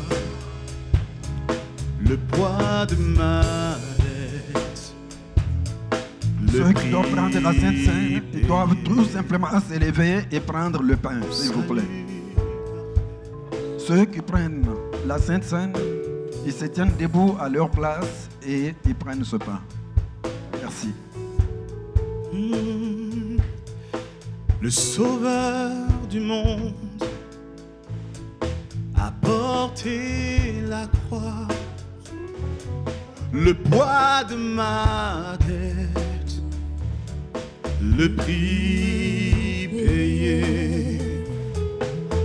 le poids de ma dette. Ceux qui doivent prendre la Sainte Seine, ils doivent tout simplement s'élever et prendre le pain, s'il vous plaît. Ceux qui prennent la Sainte Seine, ils se tiennent debout à leur place et ils prennent ce pain. Merci. Le Sauveur du monde a porté la croix, le poids de ma dette, le prix payé,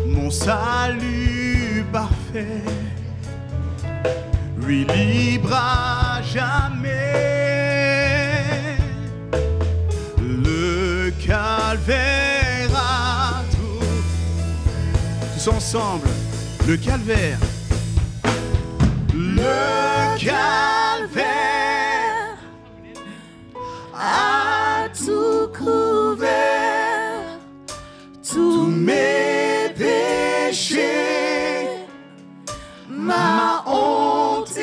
mon salut parfait, lui libre à jamais. Le calvaire a tout, tous ensemble. Le calvaire, le calvaire a tout couvert, tous mes péchés, ma honte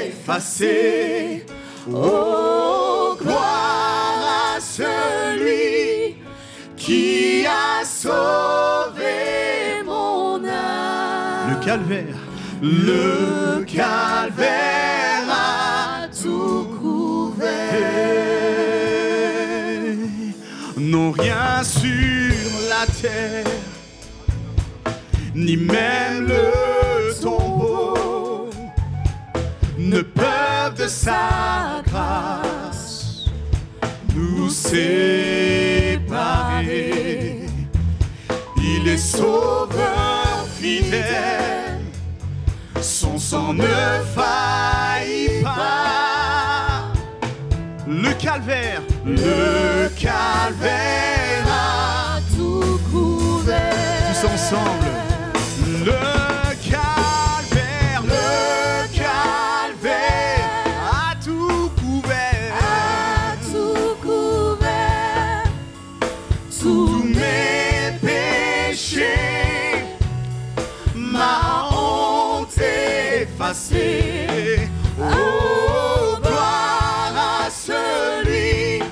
effacée. Oh, gloire à celui qui a sauvé mon âme. Le calvaire, le calvaire a tout couvert. Non, rien sur la terre, ni même le tombeau ne peuvent de sa grâce nous séparer. Il est sauveur fidèle, son sang ne faillit pas. Le calvaire a tout couvert. Tous ensemble. Le calvaire a tout couvert. Tous mes péchés, ma honte effacée. Oh, gloire à celui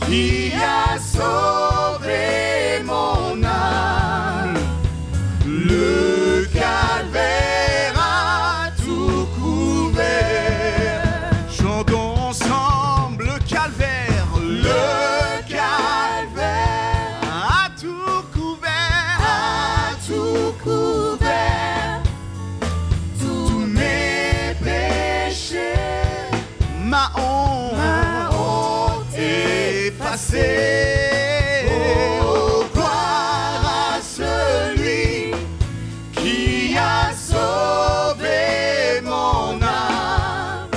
qui a sauvé mon âme. Le calvaire a tout couvert. Chantons ensemble le calvaire. Le calvaire a tout couvert. Tous mes péchés, ma honte effacée. Oh, gloire à celui qui a sauvé mon âme.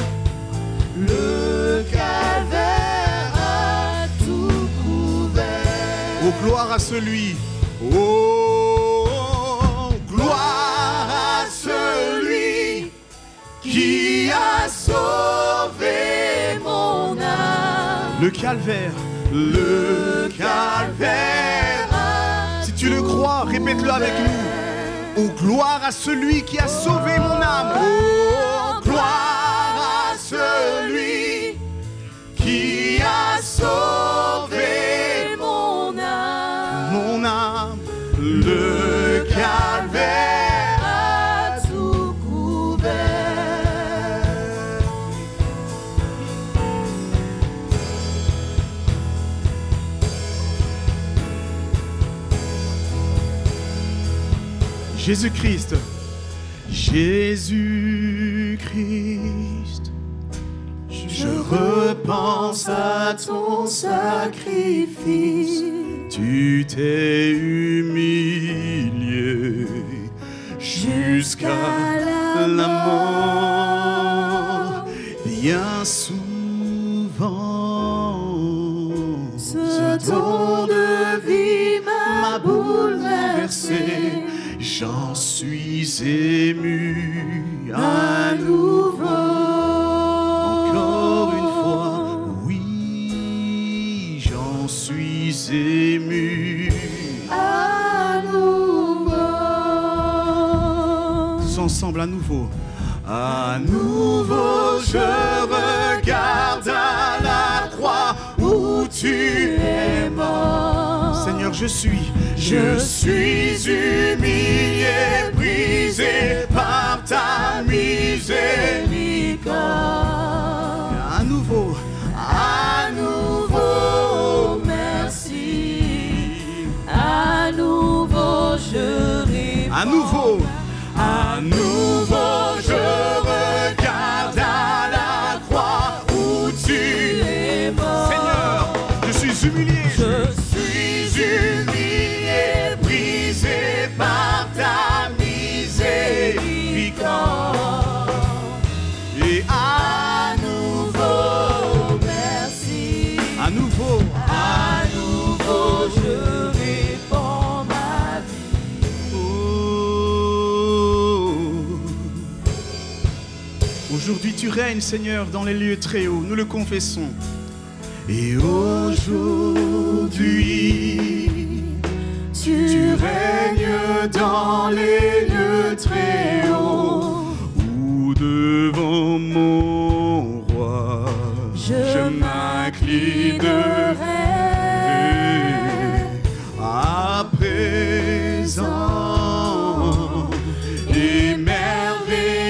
Le calvaire a tout couvert. Oh, gloire à celui. Oh, gloire à celui qui a sauvé mon âme. Le calvaire. Si tu le crois, répète-le avec nous. Oh, gloire à celui qui a sauvé mon âme. Oh, gloire à celui qui a sauvé mon âme. Le calvaire a tout couvert. Jésus-Christ, je repense à ton sacrifice. Tu t'es humilié jusqu'à la mort. Bien souvent, ce don de vie m'a bouleversé. J'en suis ému à nouveau. Encore une fois, oui, j'en suis ému à nouveau. Tous ensemble à nouveau. À nouveau, je regarde à la croix où tu es mort. Seigneur, je suis humilié, brisé par ta miséricorde. À nouveau, merci. À nouveau, je réponds. À nouveau, je regarde à la croix où tu es mort. Seigneur, je suis humilié. Brisé par ta miséricorde. Et à nouveau, merci. À nouveau, je réponds ma vie. Oh. Aujourd'hui tu règnes, Seigneur, dans les lieux très hauts, nous le confessons. Et aujourd'hui tu règnes dans les lieux très hauts, où devant mon roi je m'inclinerai. À présent, émerveillé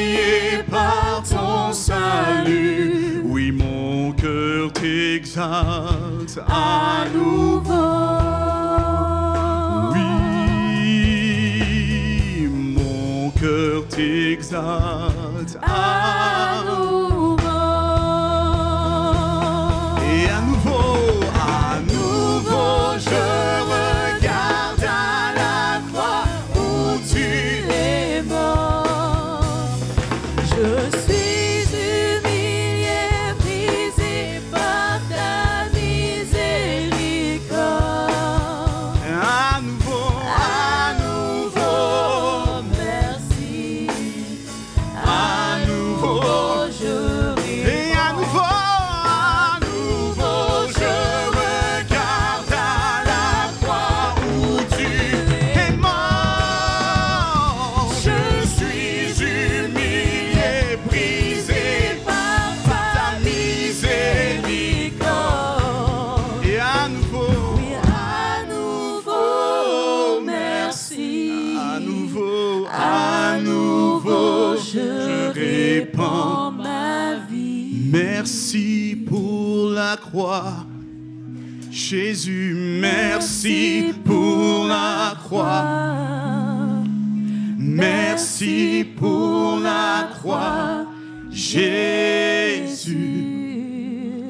par ton salut, oui, mon cœur t'exalte à nouveau. t'exalte à nouveau. Et à nouveau, je regarde à la croix où tu es mort. Je suis humilié, brisé par ta miséricorde. à nouveau, Merci. à nouveau, Je et à nouveau, je regarde à la croix où tu es mort. Je suis humilié, brisé par ta miséricorde. Et à nouveau, oui, à nouveau, merci. à nouveau, je répands ma vie. Merci pour la croix, Jésus, merci pour la croix. Merci pour la croix, Jésus.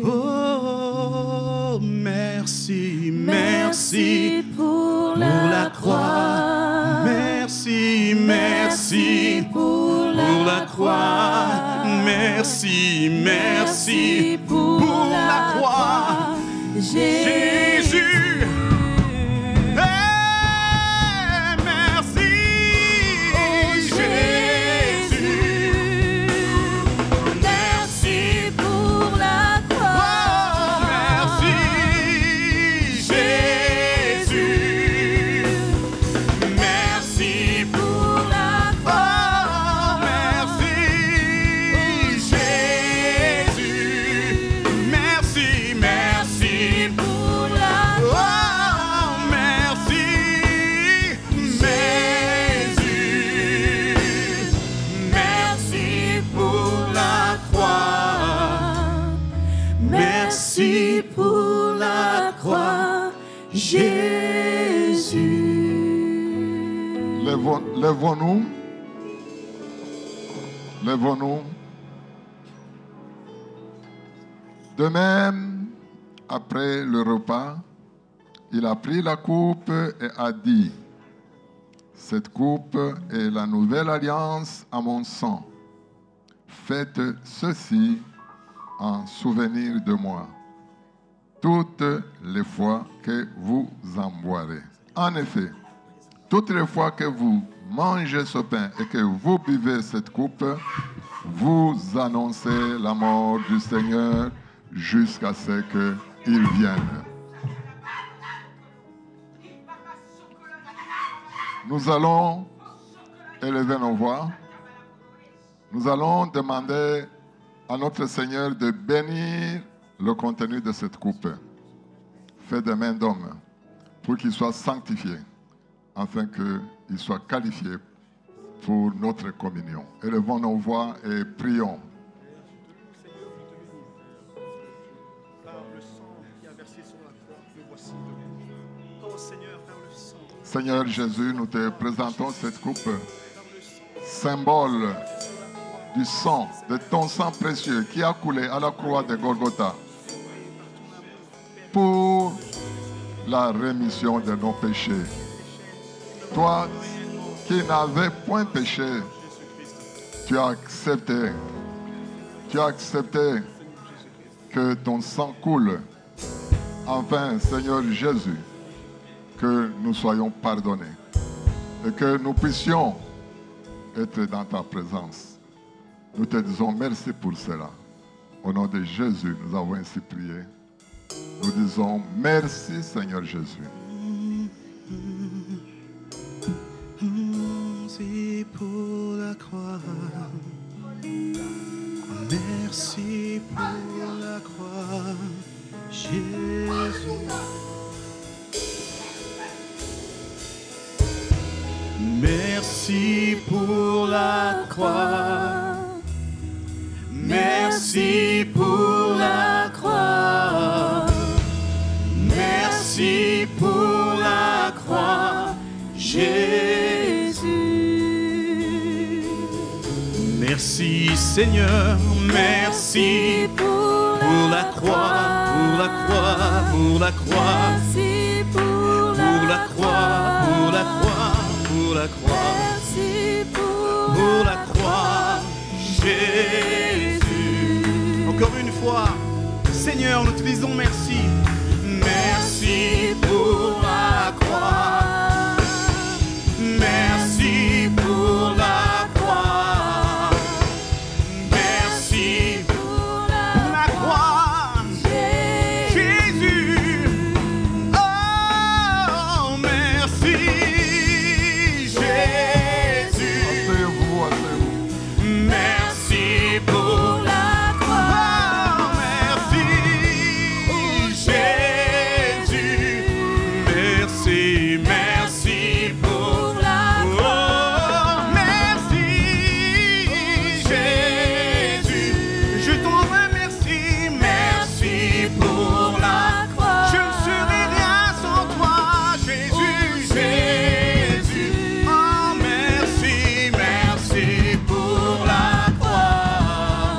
Oh, merci, merci pour la croix. Merci, merci pour la croix. Merci, merci pour la croix, Jésus. Merci, Jésus. Merci pour la croix. Merci, Jésus. Merci Pour la croix. merci, Jésus. Merci, merci. Pour la Oh, merci, Jésus. Merci pour la croix. Merci pour la croix, Jésus. Lèvons-nous. Lèvons-nous. De même, après le repas, il a pris la coupe et a dit, cette coupe est la nouvelle alliance à mon sang. Faites ceci en souvenir de moi, toutes les fois que vous en boirez. En effet, toutes les fois que vous mangez ce pain et que vous buvez cette coupe, vous annoncez la mort du Seigneur jusqu'à ce qu'il vienne. Nous allons élever nos voix. Nous allons demander à notre Seigneur de bénir le contenu de cette coupe, fait de main d'homme, pour qu'il soit sanctifié, afin qu'il soit qualifié pour notre communion. Élevons nos voix et prions. Seigneur Jésus, nous te présentons cette coupe, symbole du sang, de ton sang précieux qui a coulé à la croix de Golgotha pour la rémission de nos péchés. Toi qui n'avais point péché, tu as accepté que ton sang coule. Enfin, Seigneur Jésus, que nous soyons pardonnés et que nous puissions être dans ta présence. Nous te disons merci pour cela. Au nom de Jésus, nous avons ainsi prié. Nous disons merci, Seigneur Jésus. Merci pour la croix. Merci pour la croix, Jésus. Merci pour la croix. Merci pour la croix. Merci pour la croix, Jésus. Merci Seigneur, merci pour la croix, pour la croix, pour la croix. Merci pour la croix, pour la croix, pour la croix. Merci pour la croix, Jésus. Encore une fois, Seigneur, nous te disons merci. Merci pour la croix. Merci pour la croix. Merci pour la croix, Jésus. Oh, merci, Jésus. Asseyez-vous, asseyez-vous. Merci pour la croix. Oh, merci, Jésus. Merci, merci pour la croix. Oh, merci, Jésus. Je t'en remercie. Merci pour la croix. Je ne serai rien sans toi, Jésus, Jésus. Oh, merci, merci pour la croix.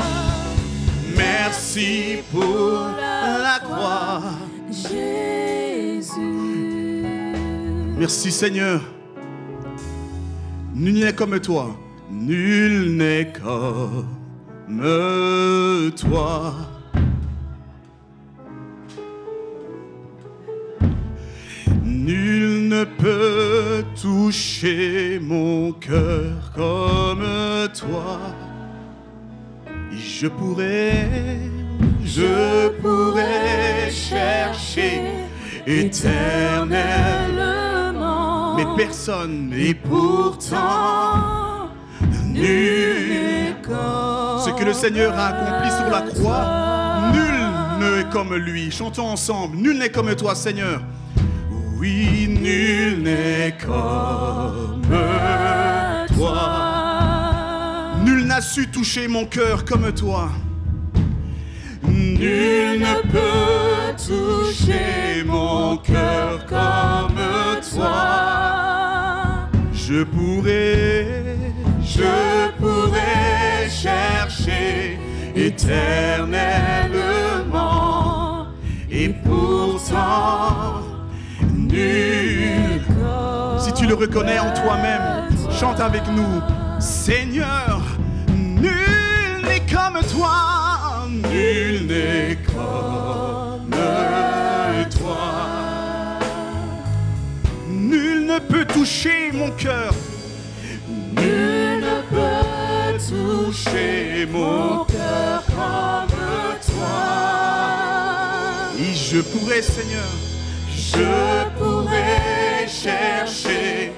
Merci pour la croix. Jésus. Merci Seigneur. Nul n'est comme toi. Nul n'est comme toi. Nul ne peut toucher mon cœur comme toi. Et je pourrais chercher éternellement, mais personne, et pourtant nul. Ce que le Seigneur a accompli sur la croix, nul n'est comme lui. Chantons ensemble. Nul n'est comme toi, Seigneur. Oui, nul n'est comme toi. Nul n'a su toucher mon cœur comme toi. Nul ne peut toucher mon cœur comme toi. Je pourrais chercher éternellement, et pourtant nul. Si tu le reconnais en toi-même, chante avec nous. Seigneur, nul n'est comme toi, nul n'est comme toi. Nul ne peut toucher mon cœur. Nul ne peut toucher mon cœur comme toi. Et je pourrais, Seigneur, je pourrais chercher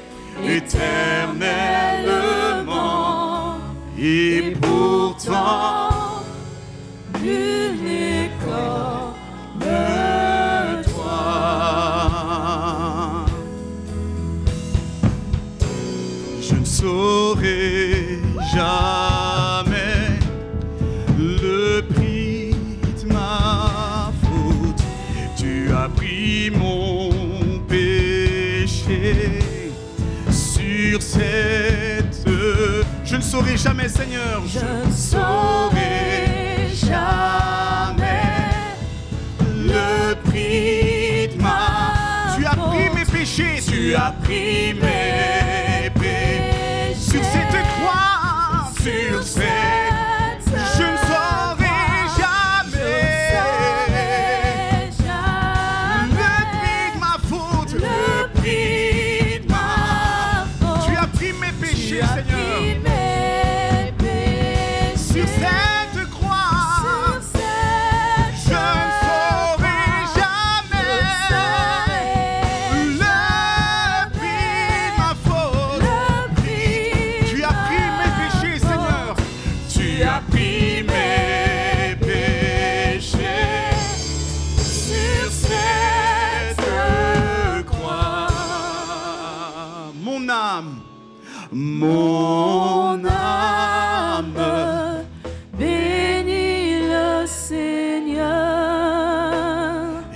éternellement, et pourtant Nul n'est comme toi. Je ne saurais jamais le prix de ma faute. Tu as pris mon péché sur cette... Je ne saurais jamais, Seigneur. Je ne saurais jamais le prix de ma... Tu as pris mes péchés. Tu as pris mes péchés sur cette croix. Sur cette... Je ne saurais jamais le prix de ma faute. Le prix de ma faute. Tu as pris mes péchés, Seigneur. Sur cette croix, je ne saurais jamais le prix de ma faute. Tu as pris mes péchés, Seigneur. Tu as pris mes péchés sur cette croix. Mon âme bénis le Seigneur.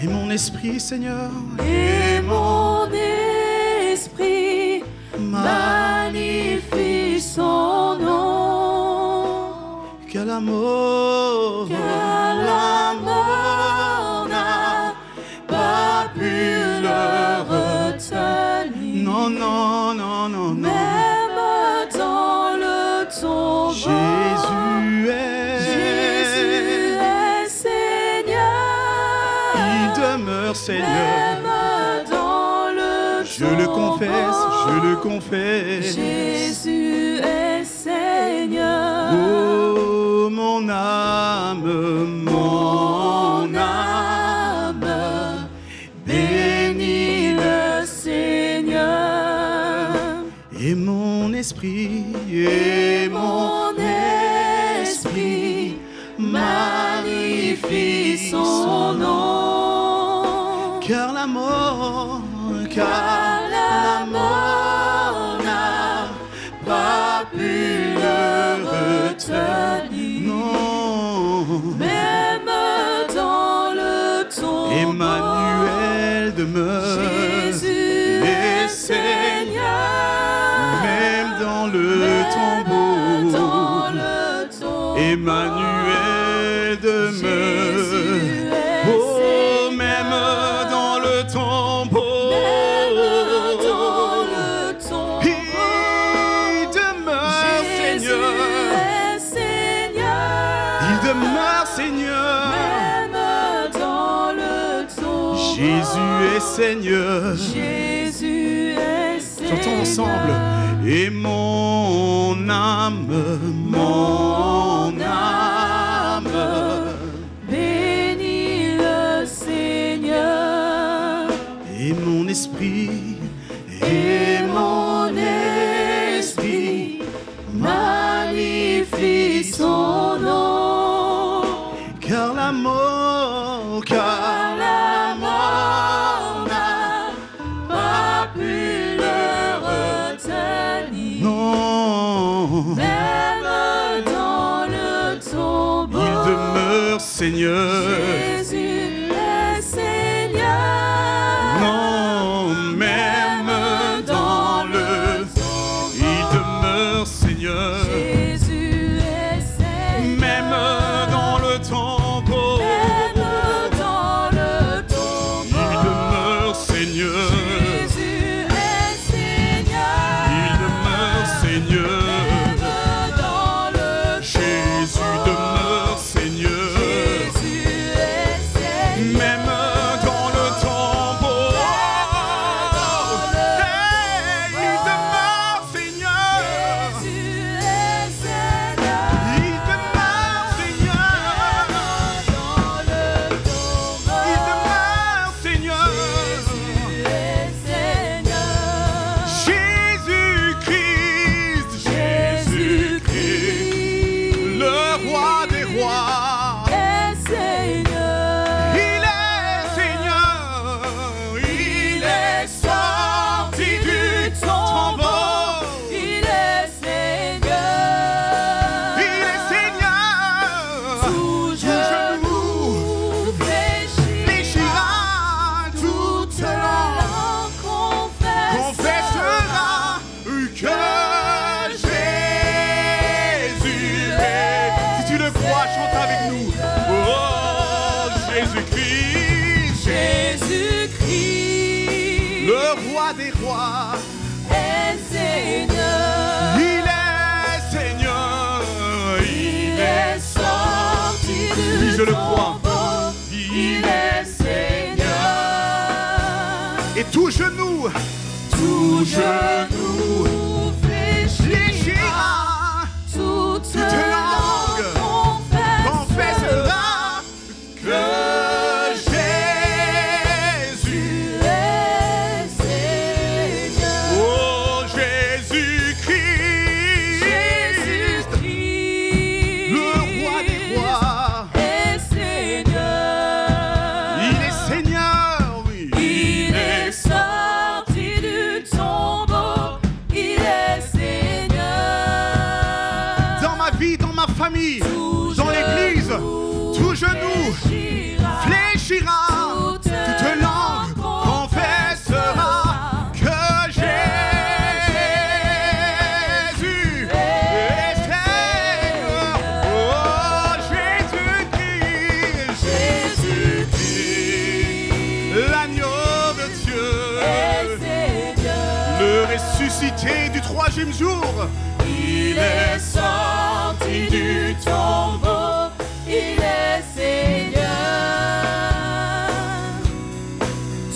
et mon esprit, Seigneur, Et mon esprit magnifie son nom. mort n'a pas pu le retenir. Non, non, non, non, non. Même dans le tombeau, Jésus est Seigneur. Il demeure Seigneur. Même dans le Je le confesse, je le confesse. Jésus est Seigneur. Oh, mon âme, bénis le Seigneur. et mon esprit, magnifie son nom. car la mort, n'a pas pu le retenir. non, Même dans le tombeau, Emmanuel demeure. Jésus est Seigneur. Même dans le tombeau, Emmanuel demeure. Jésus est Oh, Seigneur. même dans le tombeau, il demeure Seigneur. Il demeure Seigneur. Même dans le tombeau, Jésus est Seigneur. Jésus est Seigneur. Chantons ensemble. Et mon âme, bénis le Seigneur. et mon esprit, Et mon esprit magnifie son nom. car la mort, La mort n'a pas pu le retenir. non, Même dans le tombeau, il demeure Seigneur. Jésus est Seigneur. Non, même dans le tombeau, il demeure Seigneur. Jésus est Seigneur. Même dans le tombeau, Même dans le tombeau, il demeure Seigneur. Jésus est Seigneur. Il demeure Seigneur. Même dans le Jésus demeure Seigneur. Jésus est Seigneur. Même dans le tombeau, hey, il demeure Seigneur. Jésus est Seigneur. Il demeure Seigneur. Dans le tombeau, Il demeure Seigneur. Jésus est Seigneur. Jésus-Christ, Jésus-Christ, le roi des rois. est Seigneur. Il est Seigneur, il est sorti du tombeau. Il est Seigneur. Il est Seigneur, Tout genou fléchira, toute langue confessera que Jésus est. Si tu le crois, chante avec nous. Oh, Jésus-Christ, Jésus-Christ le roi des rois. est Seigneur. Il est Seigneur, il est sorti du Oui, je le crois. tombeau. Il est Seigneur. Et tout genou, Tout genou fléchira, toute langue confessera que Jésus est Seigneur. oh Jésus-Christ, Jésus-Christ, le roi des rois. est Seigneur. Il est Seigneur, oui. Il est sorti du tombeau. Il ressuscité du troisième jour. Il est sorti du tombeau, il est Seigneur.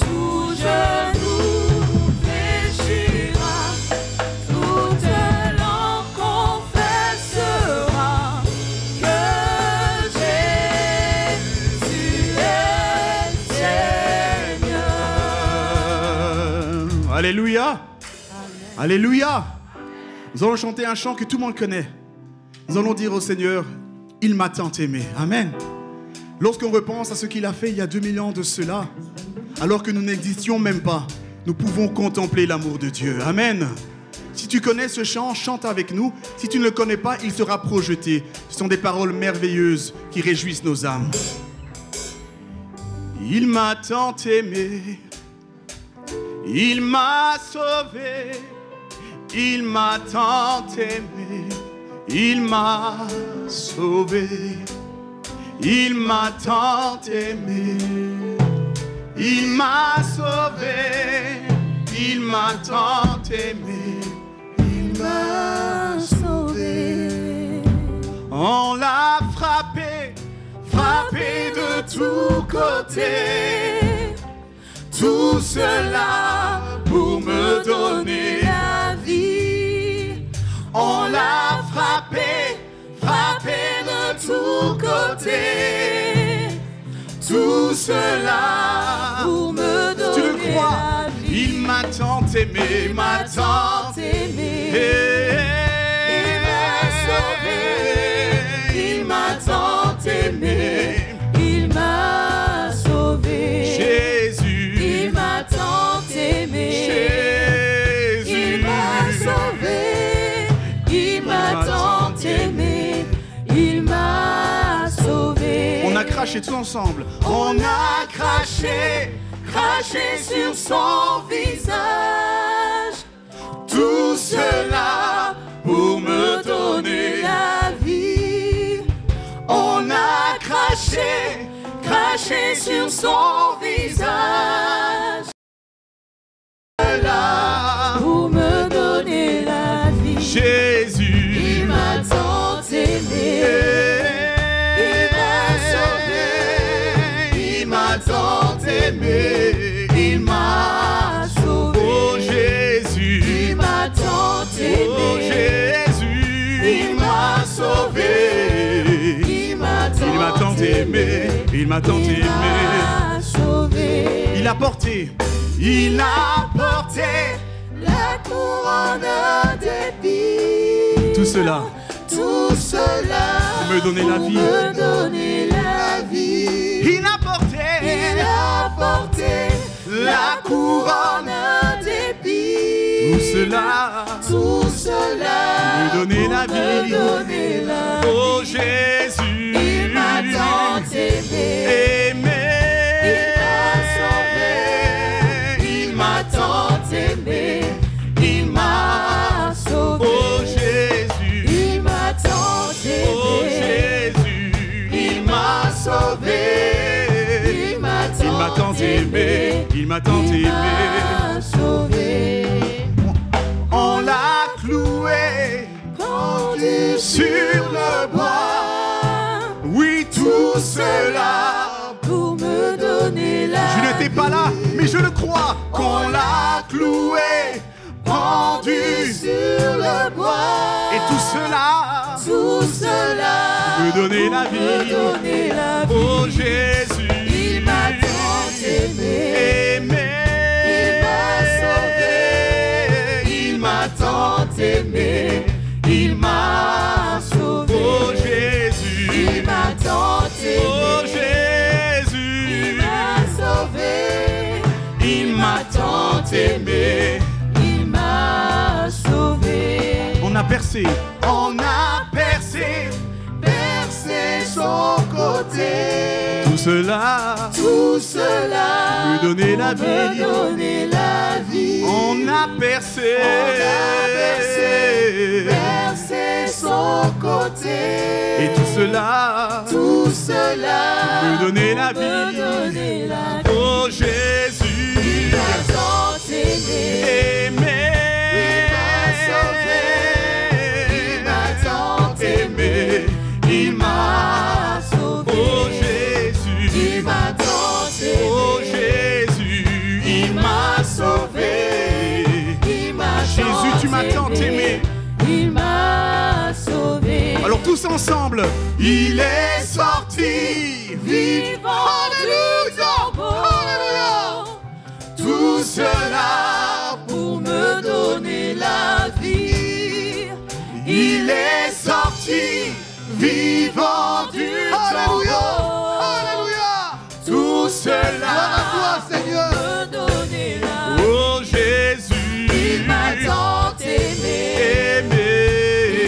Tout genou fléchira, toute langue confessera que Jésus est Seigneur. Alléluia. Alléluia. Nous allons chanter un chant que tout le monde connaît. Nous allons dire au Seigneur, il m'a tant aimé. Amen. Lorsqu'on repense à ce qu'il a fait il y a 2000 ans de cela, alors que nous n'existions même pas, nous pouvons contempler l'amour de Dieu. Amen. Si tu connais ce chant, chante avec nous. Si tu ne le connais pas, il sera projeté. Ce sont des paroles merveilleuses qui réjouissent nos âmes. Il m'a tant aimé, il m'a sauvé. Il m'a tant aimé, il m'a sauvé. Il m'a tant aimé, il m'a sauvé. Il m'a tant aimé, il m'a sauvé. On l'a frappé, frappé de tous côtés. Tout cela pour me donner la vie. On l'a frappé, frappé de tous côtés. Tout cela pour me donner, tu le crois, la vie. Il m'a tant aimé, m'a tant aimé. Il m'a sauvé, il m'a tant aimé. Il m'a sauvé. Jésus, il m'a tant aimé. Jésus, il m'a sauvé. Il m'a tant aimé. Il m'a sauvé. On a craché tous ensemble. On a craché, craché sur son visage. Tout cela pour me donner la vie. On a craché, craché sur son visage. Là pour me donner la vie. Jésus, il m'a tant aimé. Il m'a sauvé. Il m'a tant aimé. Il m'a sauvé. Oh Jésus, il m'a tant aimé. Oh Jésus, il m'a sauvé. Il m'a tant aimé. Il m'a tant aimé. Il a porté, il a porté la couronne d'épines. Tout cela pour me donner la vie. Il a porté la couronne d'épines. Tout cela pour me donner la vie. Oh Jésus, il m'a tant aimé. Il m'a tant aimé, il m'a sauvé. Oh Jésus, il m'a tant aimé. Oh Jésus, il m'a sauvé. Il m'a tant aimé, il m'a tant aimé. Sauvé. On l'a cloué, pendu sur le bois. Oui, tout cela pour me donner la vie. Je n'étais pas là, mais je le crois. Qu'on l'a cloué, pendu sur le bois. Et tout cela me donner la vie. Oh Jésus, il m'a tant aimé. Il m'a sauvé. Il m'a tant aimé. Il m'a sauvé. Oh Jésus, il m'a tant aimé. Oh Jésus, il m'a sauvé. Il m'a tant aimé. Il m'a sauvé. On a percé, percé son côté. Tout cela me donner la vie. On a percé, percé son côté. Et tout cela me donner la vie. Oh Jésus, il m'a tant aimé. sauvé. Il m'a Jésus, tu m'as tant aimé. Il m'a sauvé. Alors tous ensemble, il est sorti Vivant du tombeau. Tout cela pour me donner la vie. Il est sorti vivant du tombeau. Alléluia. Tout cela Gloire à toi, Seigneur. Me donner la vie. Oh Jésus, Il m'a tant aimé. aimé.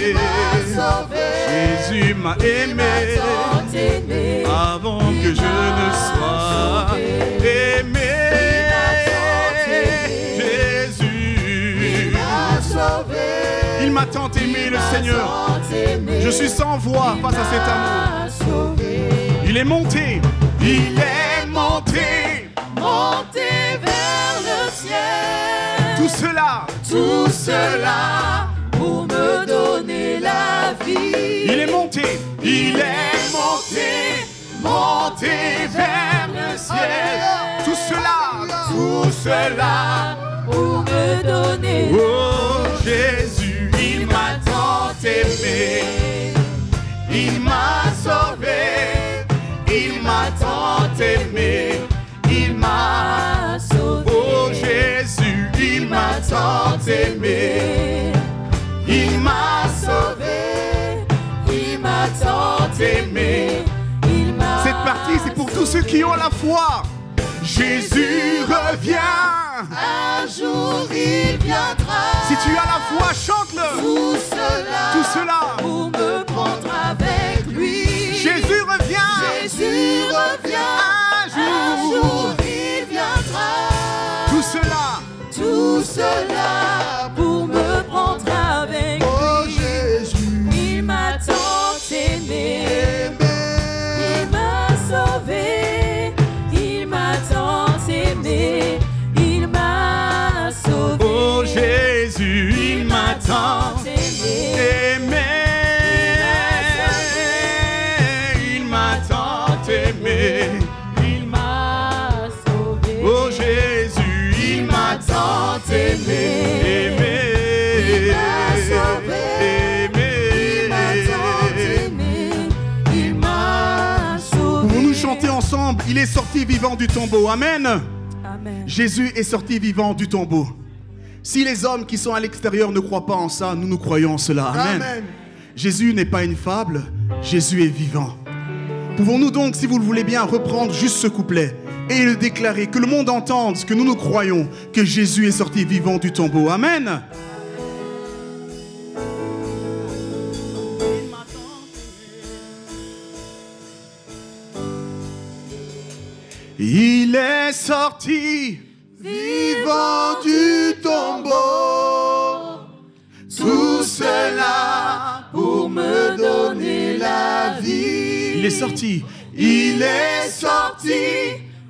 Il m'a sauvé. Jésus m'a Il m'a aimé tant aimé. avant que je ne sois aimé. Jésus, Il m'a sauvé. il m'a tant aimé le Seigneur. Je suis sans voix face à cet amour. Il est monté, il est monté. Monté vers le ciel. Tout cela pour me donner la vie. Il est monté monté vers le ciel. Tout cela pour me donner. Oh Jésus, il m'a tant aimé. Il m'a sauvé, il m'a tant aimé. Il m'a sauvé. Oh Jésus, il m'a tant aimé. Il m'a sauvé, il m'a tant aimé. Cette partie, c'est pour tous ceux qui ont la foi. Jésus revient. Un jour il viendra. Si tu as la foi, chante-le. Tout cela pour me prendre avec lui. Jésus revient. Jésus revient. Un jour il viendra. Tout cela pour me prendre avec lui. Oh Jésus, Il m'a tant aimé. Il m'a sauvé. Il m'a tant aimé. Il m'a sauvé. Oh Jésus, il m'a tant aimé. Il m'a tant aimé. Il m'a sauvé. Oh Jésus, il m'a tant aimé. Il m'a sauvé. Il m'a tant aimé. Il m'a sauvé. Pouvons-nous chanter ensemble? Il est sorti vivant du tombeau. Amen. Amen. Jésus est sorti vivant du tombeau. Si les hommes qui sont à l'extérieur ne croient pas en ça, nous croyons en cela. Amen. Amen. Jésus n'est pas une fable, Jésus est vivant. Pouvons-nous donc, si vous le voulez bien, reprendre juste ce couplet et le déclarer, que le monde entende que nous croyons, que Jésus est sorti vivant du tombeau. Amen. Il est sorti vivant du tombeau, tout cela Pour me donner la vie. Il est sorti. il est sorti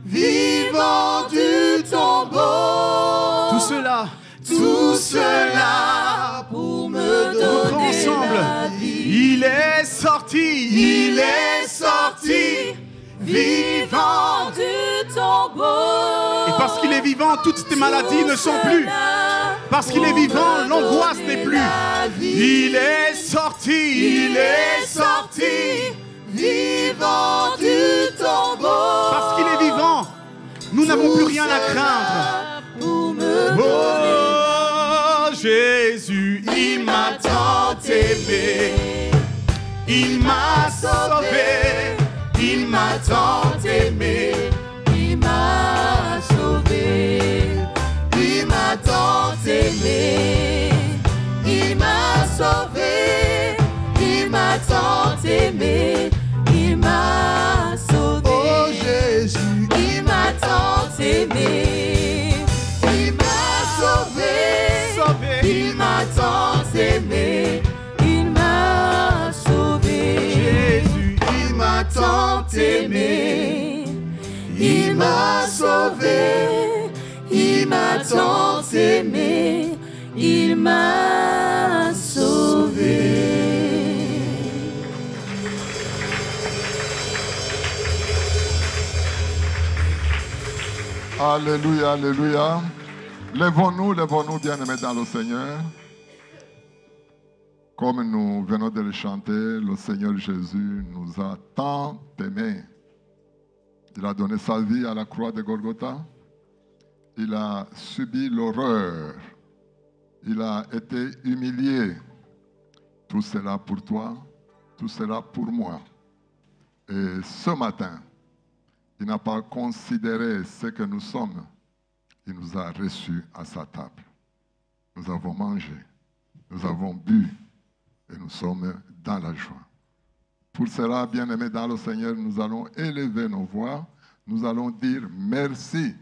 vivant du tombeau. Tout cela. Tout cela Pour me donner Ensemble. la vie. Il est sorti. il est sorti Vivant du tombeau. Et parce qu'il est vivant, toutes tes maladies ne sont plus. Parce qu'il est vivant, l'angoisse n'est plus. Il est sorti. il est sorti vivant du tombeau. Parce qu'il est vivant, nous n'avons plus rien à craindre. Pour me donner. Oh Jésus, il m'a tant aimé. Il m'a sauvé. Il m'a tant aimé. Il m'a sauvé. Il m'a tant aimé. Il m'a sauvé. Il m'a tant aimé. Il m'a sauvé. Oh Jésus, Il m'a tant aimé. Il m'a sauvé. Il m'a tant aimé. Il m'a sauvé. Jésus, il m'a tant aimé. Il m'a sauvé. Il m'a tant aimé. Il m'a sauvé. Alléluia, alléluia. Lèvons-nous, bien-aimés dans le Seigneur. Comme nous venons de le chanter, le Seigneur Jésus nous a tant aimés. Il a donné sa vie à la croix de Golgotha. Il a subi l'horreur. Il a été humilié. Tout cela pour toi, tout cela pour moi. Et ce matin, il n'a pas considéré ce que nous sommes. Il nous a reçus à sa table. Nous avons mangé, nous avons bu et nous sommes dans la joie. Pour cela, bien-aimés dans le Seigneur, nous allons élever nos voix. Nous allons dire merci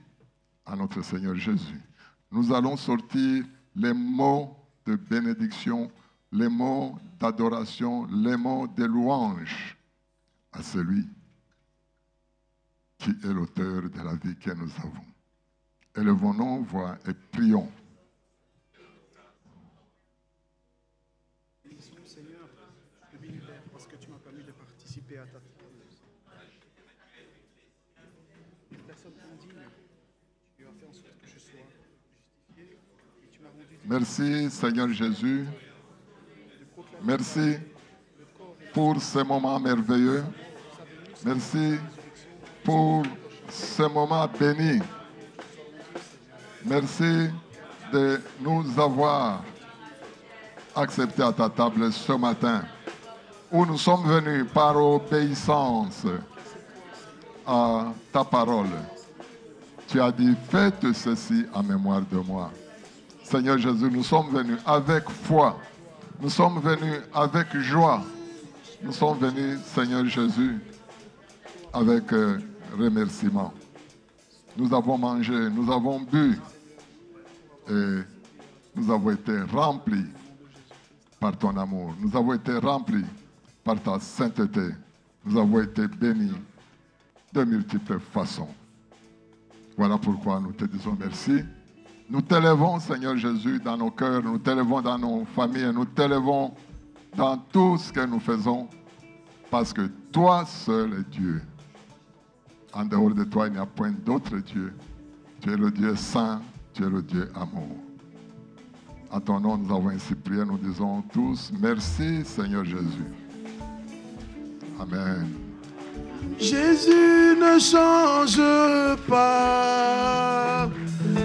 à notre Seigneur Jésus. Nous allons sortir les mots de bénédiction, les mots d'adoration, les mots de louange à celui qui est l'auteur de la vie que nous avons. Élevons nos voix et prions. Seigneur, je bénis Père parce que tu m'as permis de participer à ta table. Personne indigne, tu as fait en sorte que je sois justifié et tu m'as rendu. Merci Seigneur Jésus. Merci pour ce moment merveilleux. Merci pour ce moment béni. Merci de nous avoir acceptés à ta table ce matin, où nous sommes venus par obéissance à ta parole. Tu as dit, faites ceci en mémoire de moi. Seigneur Jésus, nous sommes venus avec foi. Nous sommes venus avec joie. Nous sommes venus, Seigneur Jésus, avec remerciement. Nous avons mangé, nous avons bu et nous avons été remplis par ton amour. Nous avons été remplis par ta sainteté. Nous avons été bénis de multiples façons. Voilà pourquoi nous te disons merci. Nous t'élevons, Seigneur Jésus, dans nos cœurs, nous t'élevons dans nos familles, nous t'élevons dans tout ce que nous faisons, parce que toi seul es Dieu. En dehors de toi, il n'y a point d'autre Dieu. Tu es le Dieu saint, tu es le Dieu amour. À ton nom, nous avons ainsi prié, nous disons tous, merci Seigneur Jésus. Amen. Jésus ne change pas,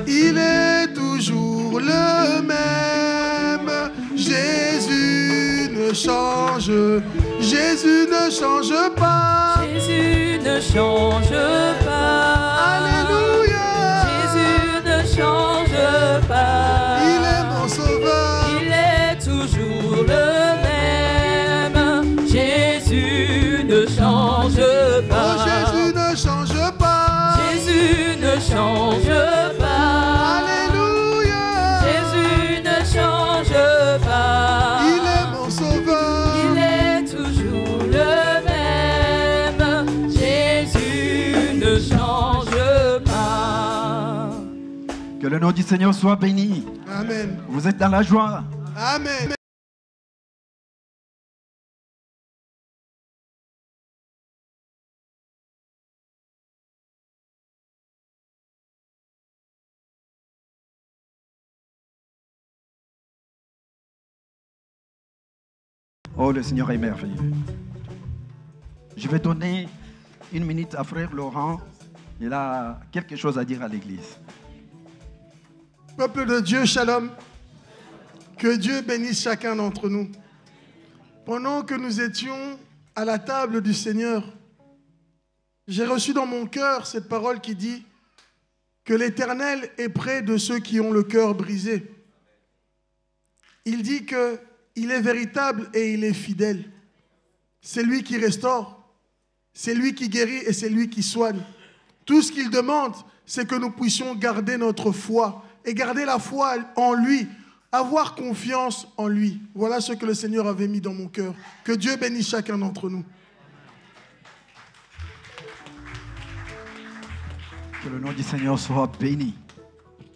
il est toujours le même. Jésus ne change pas. Jésus ne change pas. Alléluia. Jésus ne change pas. Il est mon sauveur. Il est toujours le même. Jésus ne change pas. Oh, Jésus ne change pas. Jésus ne change pas. Alléluia. Jésus ne change pas. Il est mon sauveur. Il est toujours le même. Jésus ne change pas. Que le nom du Seigneur soit béni. Amen. Vous êtes dans la joie. Amen. Oh, le Seigneur est merveilleux. Je vais donner une minute à frère Laurent. Il a quelque chose à dire à l'église. Peuple de Dieu, shalom. Que Dieu bénisse chacun d'entre nous. Pendant que nous étions à la table du Seigneur, j'ai reçu dans mon cœur cette parole qui dit que l'Éternel est près de ceux qui ont le cœur brisé. Il dit qu'il est véritable et il est fidèle. C'est lui qui restaure, c'est lui qui guérit et c'est lui qui soigne. Tout ce qu'il demande, c'est que nous puissions garder notre foi et garder la foi en lui, avoir confiance en lui. Voilà ce que le Seigneur avait mis dans mon cœur. Que Dieu bénisse chacun d'entre nous. Que le nom du Seigneur soit béni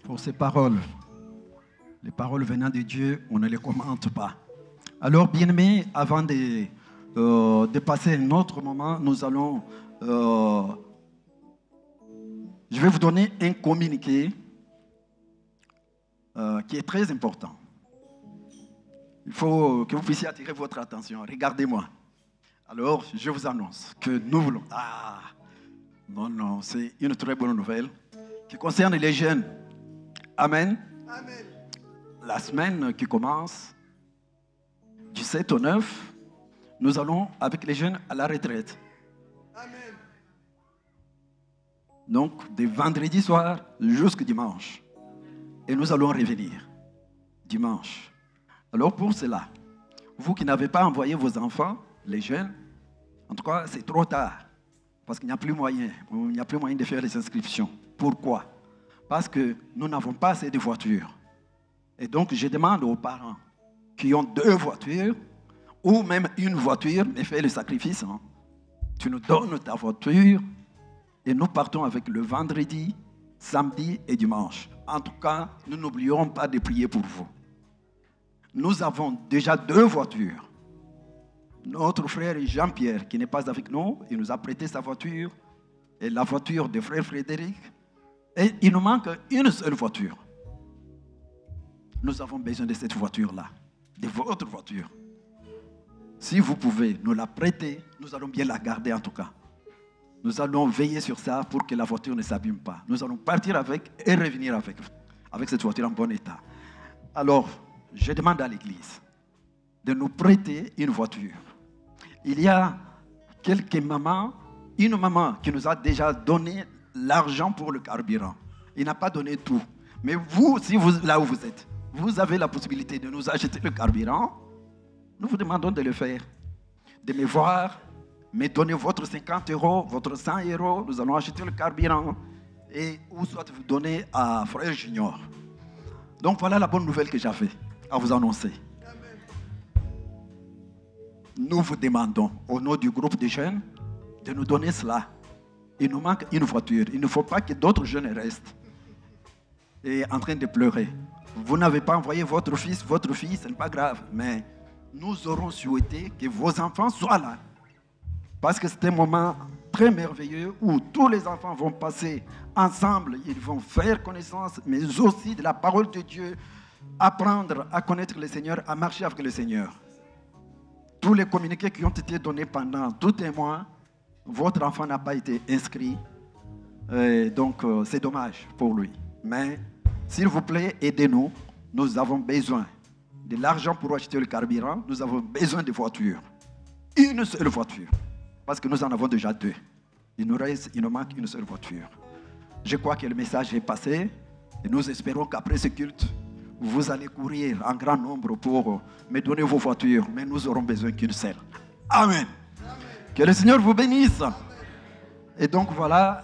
pour ces paroles. Les paroles venant de Dieu, on ne les commente pas. Alors, bien-aimés, avant de passer un autre moment, nous allons... je vais vous donner un communiqué qui est très important. Il faut que vous puissiez attirer votre attention. Regardez-moi. Alors, je vous annonce que nous voulons... Ah, non, c'est une très bonne nouvelle qui concerne les jeunes. Amen. Amen. La semaine qui commence, du 7 au 9, nous allons avec les jeunes à la retraite. Amen. Donc, de vendredi soir jusqu'au dimanche. Et nous allons revenir dimanche. Alors pour cela, vous qui n'avez pas envoyé vos enfants, les jeunes, en tout cas, c'est trop tard. Parce qu'il n'y a plus moyen. Il n'y a plus moyen de faire les inscriptions. Pourquoi? Parce que nous n'avons pas assez de voitures. Et donc, je demande aux parents qui ont 2 voitures, ou même une voiture, mais fais le sacrifice. Hein. Tu nous donnes ta voiture et nous partons avec le vendredi, samedi et dimanche. En tout cas, nous n'oublierons pas de prier pour vous. Nous avons déjà 2 voitures. Notre frère Jean-Pierre, qui n'est pas avec nous, il nous a prêté sa voiture et la voiture de frère Frédéric. Et il nous manque une seule voiture. Nous avons besoin de cette voiture-là, de votre voiture. Si vous pouvez nous la prêter, nous allons bien la garder en tout cas. Nous allons veiller sur ça pour que la voiture ne s'abîme pas. Nous allons partir avec et revenir avec cette voiture en bon état. Alors, je demande à l'Église de nous prêter une voiture. Il y a quelques mamans, une maman qui nous a déjà donné l'argent pour le carburant. Il n'a pas donné tout. Mais vous, si vous, là où vous êtes, vous avez la possibilité de nous acheter le carburant, nous vous demandons de le faire. De me voir, me donner votre 50 €, votre 100 €, nous allons acheter le carburant et ou soit vous donner à frère Junior. Donc voilà la bonne nouvelle que j'avais à vous annoncer. Nous vous demandons, au nom du groupe de jeunes, de nous donner cela. Il nous manque une voiture. Il ne faut pas que d'autres jeunes restent et en train de pleurer. Vous n'avez pas envoyé votre fils, votre fille, ce n'est pas grave. Mais nous aurons souhaité que vos enfants soient là. Parce que c'est un moment très merveilleux où tous les enfants vont passer ensemble. Ils vont faire connaissance, mais aussi de la parole de Dieu. Apprendre à connaître le Seigneur, à marcher avec le Seigneur. Tous les communiqués qui ont été donnés pendant tout un mois, votre enfant n'a pas été inscrit. Donc, c'est dommage pour lui. Mais, s'il vous plaît, aidez-nous. Nous avons besoin de l'argent pour acheter le carburant. Nous avons besoin de voitures. Une seule voiture. Parce que nous en avons déjà 2. Il nous manque une seule voiture. Je crois que le message est passé. Et nous espérons qu'après ce culte, vous allez courir en grand nombre pour me donner vos voitures. Mais nous aurons besoin qu'une seule. Amen. Que le Seigneur vous bénisse. Et donc voilà,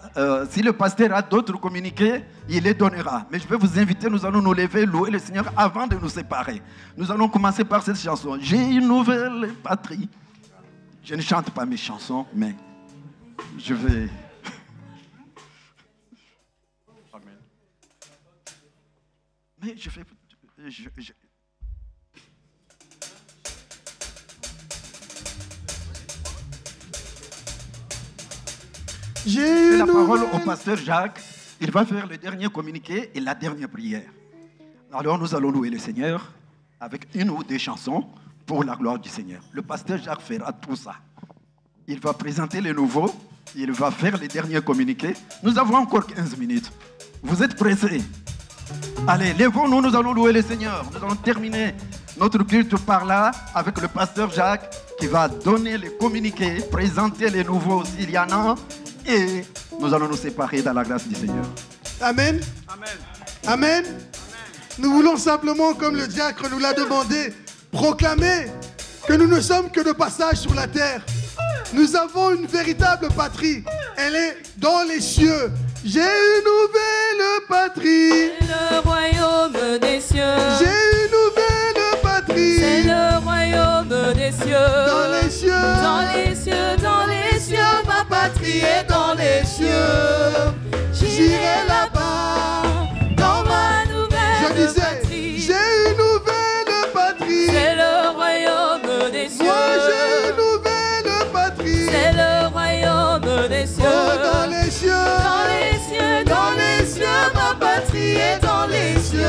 si le pasteur a d'autres communiqués, il les donnera. Mais je vais vous inviter, nous allons nous lever, louer le Seigneur avant de nous séparer. Nous allons commencer par cette chanson. J'ai une nouvelle patrie. Je ne chante pas mes chansons, mais je vais... Amen. Mais je fais... J'ai la parole au pasteur Jacques. Il va faire le dernier communiqué et la dernière prière. Alors nous allons louer le Seigneur avec une ou 2 chansons pour la gloire du Seigneur. Le pasteur Jacques fera tout ça. Il va présenter les nouveaux. Il va faire les derniers communiqués. Nous avons encore 15 minutes. Vous êtes pressés? Allez, levons-nous, nous allons louer le Seigneur. Nous allons terminer notre culte par là avec le pasteur Jacques qui va donner les communiqués, présenter les nouveaux s'il y en a. Et nous allons nous séparer dans la grâce du Seigneur. Amen. Amen. Amen. Nous voulons simplement, comme le diacre nous l'a demandé, proclamer que nous ne sommes que de passage sur la terre. Nous avons une véritable patrie. Elle est dans les cieux. J'ai une nouvelle patrie. C'est le royaume des cieux. J'ai une nouvelle patrie. C'est le royaume des cieux. Dans les cieux. Dans les cieux, dans les cieux. Ma patrie est dans les cieux. J'irai là-bas dans ma nouvelle Je disais, patrie. j'ai une nouvelle patrie. C'est le royaume des cieux. Moi j'ai une nouvelle patrie. C'est le royaume des cieux. Oh, dans les cieux. Dans les cieux, ma patrie est dans les cieux.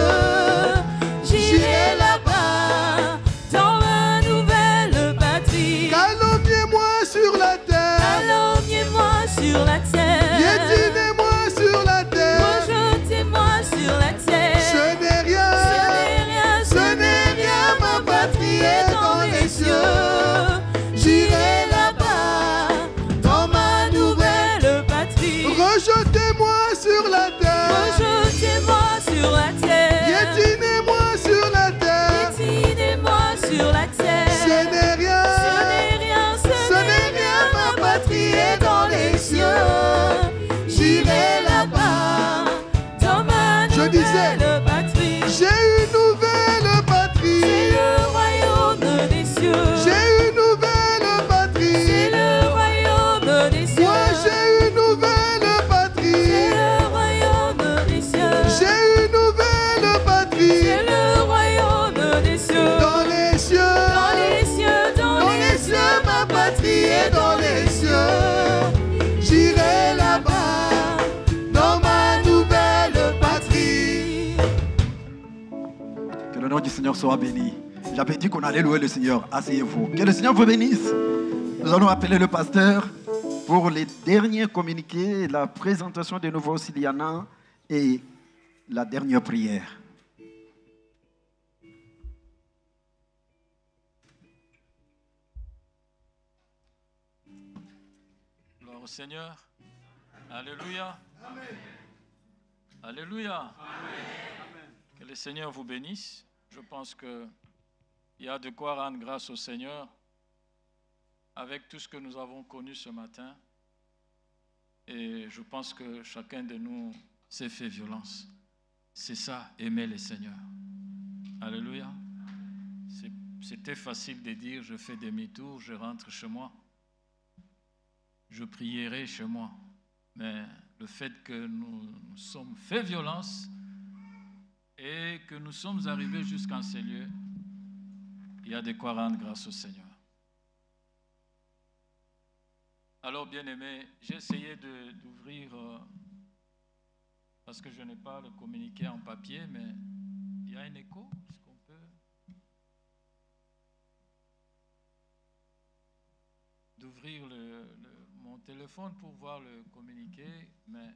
le nom du Seigneur soit béni. J'avais dit qu'on allait louer le Seigneur. Asseyez-vous. Que le Seigneur vous bénisse. Nous allons appeler le pasteur pour les derniers communiqués, la présentation des nouveaux Siliana et la dernière prière. Gloire au Seigneur. Alléluia. Amen. Alléluia. Amen. Que le Seigneur vous bénisse. Je pense qu'il y a de quoi rendre grâce au Seigneur avec tout ce que nous avons connu ce matin. Et je pense que chacun de nous s'est fait violence. C'est ça, aimer le Seigneur. Alléluia. C'était facile de dire, je fais demi-tour, je rentre chez moi. Je prierai chez moi. Mais le fait que nous nous sommes fait violence et que nous sommes arrivés jusqu'en ces lieux, il y a de quoi rendre grâce au Seigneur. Alors, bien-aimés, j'ai essayé d'ouvrir, parce que je n'ai pas le communiqué en papier, mais il y a un écho. Est-ce qu'on peut d'ouvrir mon téléphone pour voir le communiqué, mais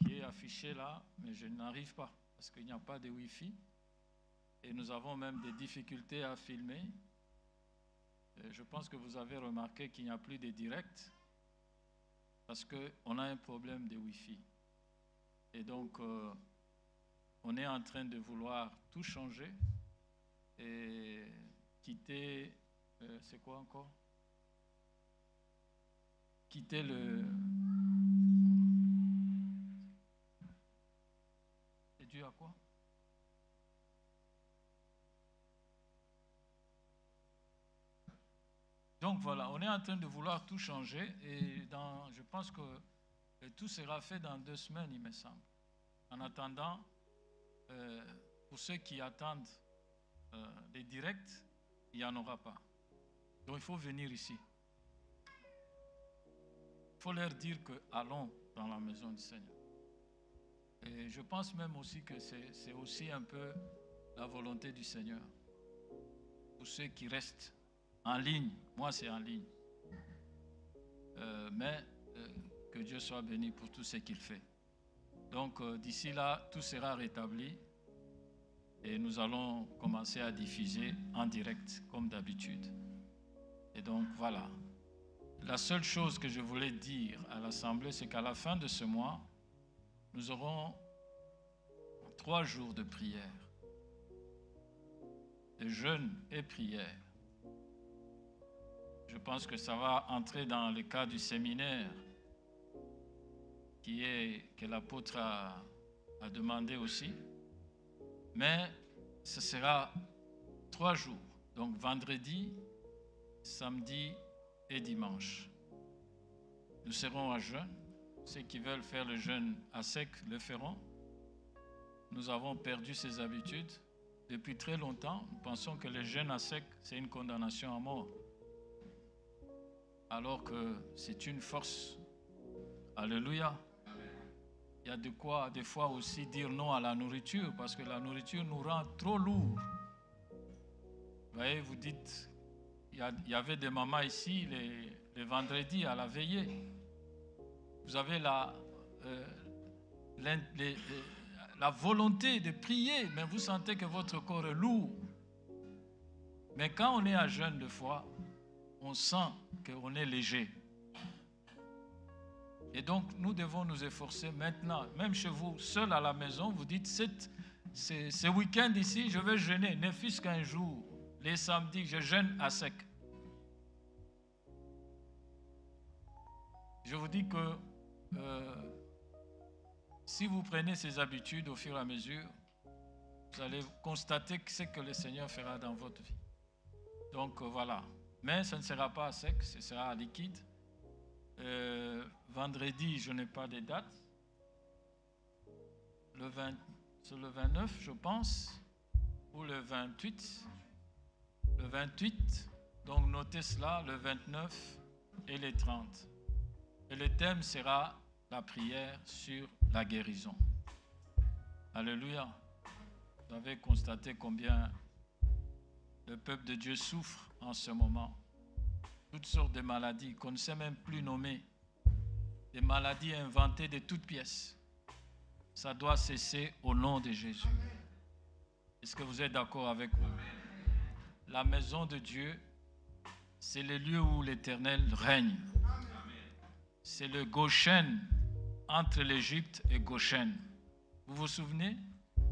qui est affiché là, mais je n'arrive pas, parce qu'il n'y a pas de Wi-Fi, et nous avons même des difficultés à filmer. Et je pense que vous avez remarqué qu'il n'y a plus de direct, parce qu'on a un problème de Wi-Fi. Et donc, on est en train de vouloir tout changer et quitter, c'est quoi encore? Quitter le... C'est dû à quoi? Donc voilà, on est en train de vouloir tout changer et je pense que tout sera fait dans 2 semaines, il me semble. En attendant, pour ceux qui attendent les directs, il n'y en aura pas. Donc il faut venir ici. Il faut leur dire que allons dans la maison du Seigneur. Et je pense même aussi que c'est aussi un peu la volonté du Seigneur. Pour ceux qui restent en ligne, moi c'est en ligne. Mais que Dieu soit béni pour tout ce qu'il fait. Donc d'ici là, tout sera rétabli et nous allons commencer à diffuser en direct comme d'habitude. Et donc voilà. La seule chose que je voulais dire à l'Assemblée, c'est qu'à la fin de ce mois, nous aurons 3 jours de prière, de jeûne et prière. Je pense que ça va entrer dans le cas du séminaire que l'apôtre a demandé aussi. Mais ce sera 3 jours. Donc vendredi, samedi et dimanche. Nous serons à jeûne. Ceux qui veulent faire le jeûne à sec le feront. Nous avons perdu ces habitudes. Depuis très longtemps, nous pensons que le jeûne à sec, c'est une condamnation à mort. Alors que c'est une force. Alléluia. Il y a de quoi, des fois aussi, dire non à la nourriture, parce que la nourriture nous rend trop lourds. Vous voyez, vous dites, il y avait des mamans ici, les vendredis à la veillée. Vous avez la volonté de prier, mais vous sentez que votre corps est lourd. Mais quand on est à jeûne de foi, on sent qu'on est léger. Et donc, nous devons nous efforcer maintenant, même chez vous, seul à la maison, vous dites, ce week-end ici, je vais jeûner, ne fût-ce qu'un jour. Les samedis, je jeûne à sec. Je vous dis que si vous prenez ces habitudes au fur et à mesure, vous allez constater que c'est que le Seigneur fera dans votre vie. Donc voilà. Mais ce ne sera pas à sec, ce sera à liquide. Vendredi, je n'ai pas de date. C'est le 29, je pense, ou le 28. Le 28, donc notez cela, le 29 et le 30. Et le thème sera la prière sur la guérison. Alléluia. Vous avez constaté combien le peuple de Dieu souffre en ce moment. Toutes sortes de maladies qu'on ne sait même plus nommer. Des maladies inventées de toutes pièces. Ça doit cesser au nom de Jésus. Est-ce que vous êtes d'accord avec moi? La maison de Dieu, c'est le lieu où l'Éternel règne. C'est le Goshen entre l'Égypte et Goshen. Vous vous souvenez?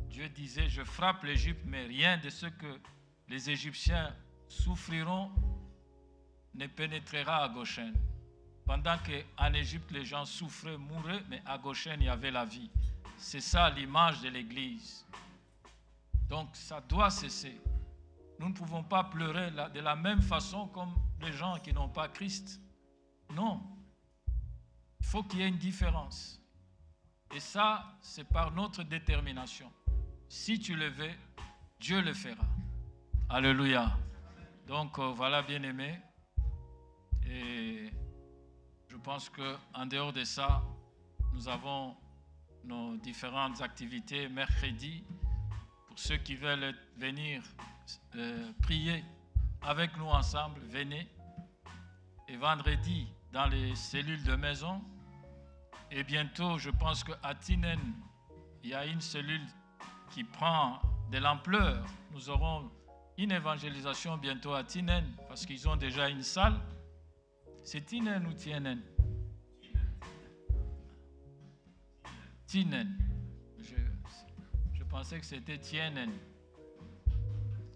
Dieu disait, je frappe l'Égypte, mais rien de ce que les Égyptiens souffriront ne pénétrera à Goshen. Pendant qu'en Égypte, les gens souffraient, mouraient, mais à Goshen, il y avait la vie. C'est ça l'image de l'Église. Donc, ça doit cesser. Nous ne pouvons pas pleurer de la même façon comme les gens qui n'ont pas Christ. Non. Il faut qu'il y ait une différence. Et ça, c'est par notre détermination. Si tu le veux, Dieu le fera. Alléluia. Donc, voilà, bien-aimés. Et je pense qu'en dehors de ça, nous avons nos différentes activités mercredi. Pour ceux qui veulent venir prier avec nous ensemble, venez. Et vendredi, dans les cellules de maison. Et bientôt, je pense qu'à Tinen, il y a une cellule qui prend de l'ampleur. Nous aurons une évangélisation bientôt à Tinen, parce qu'ils ont déjà une salle. C'est Tinen ou Tienen? Tinen. Je pensais que c'était Tienen.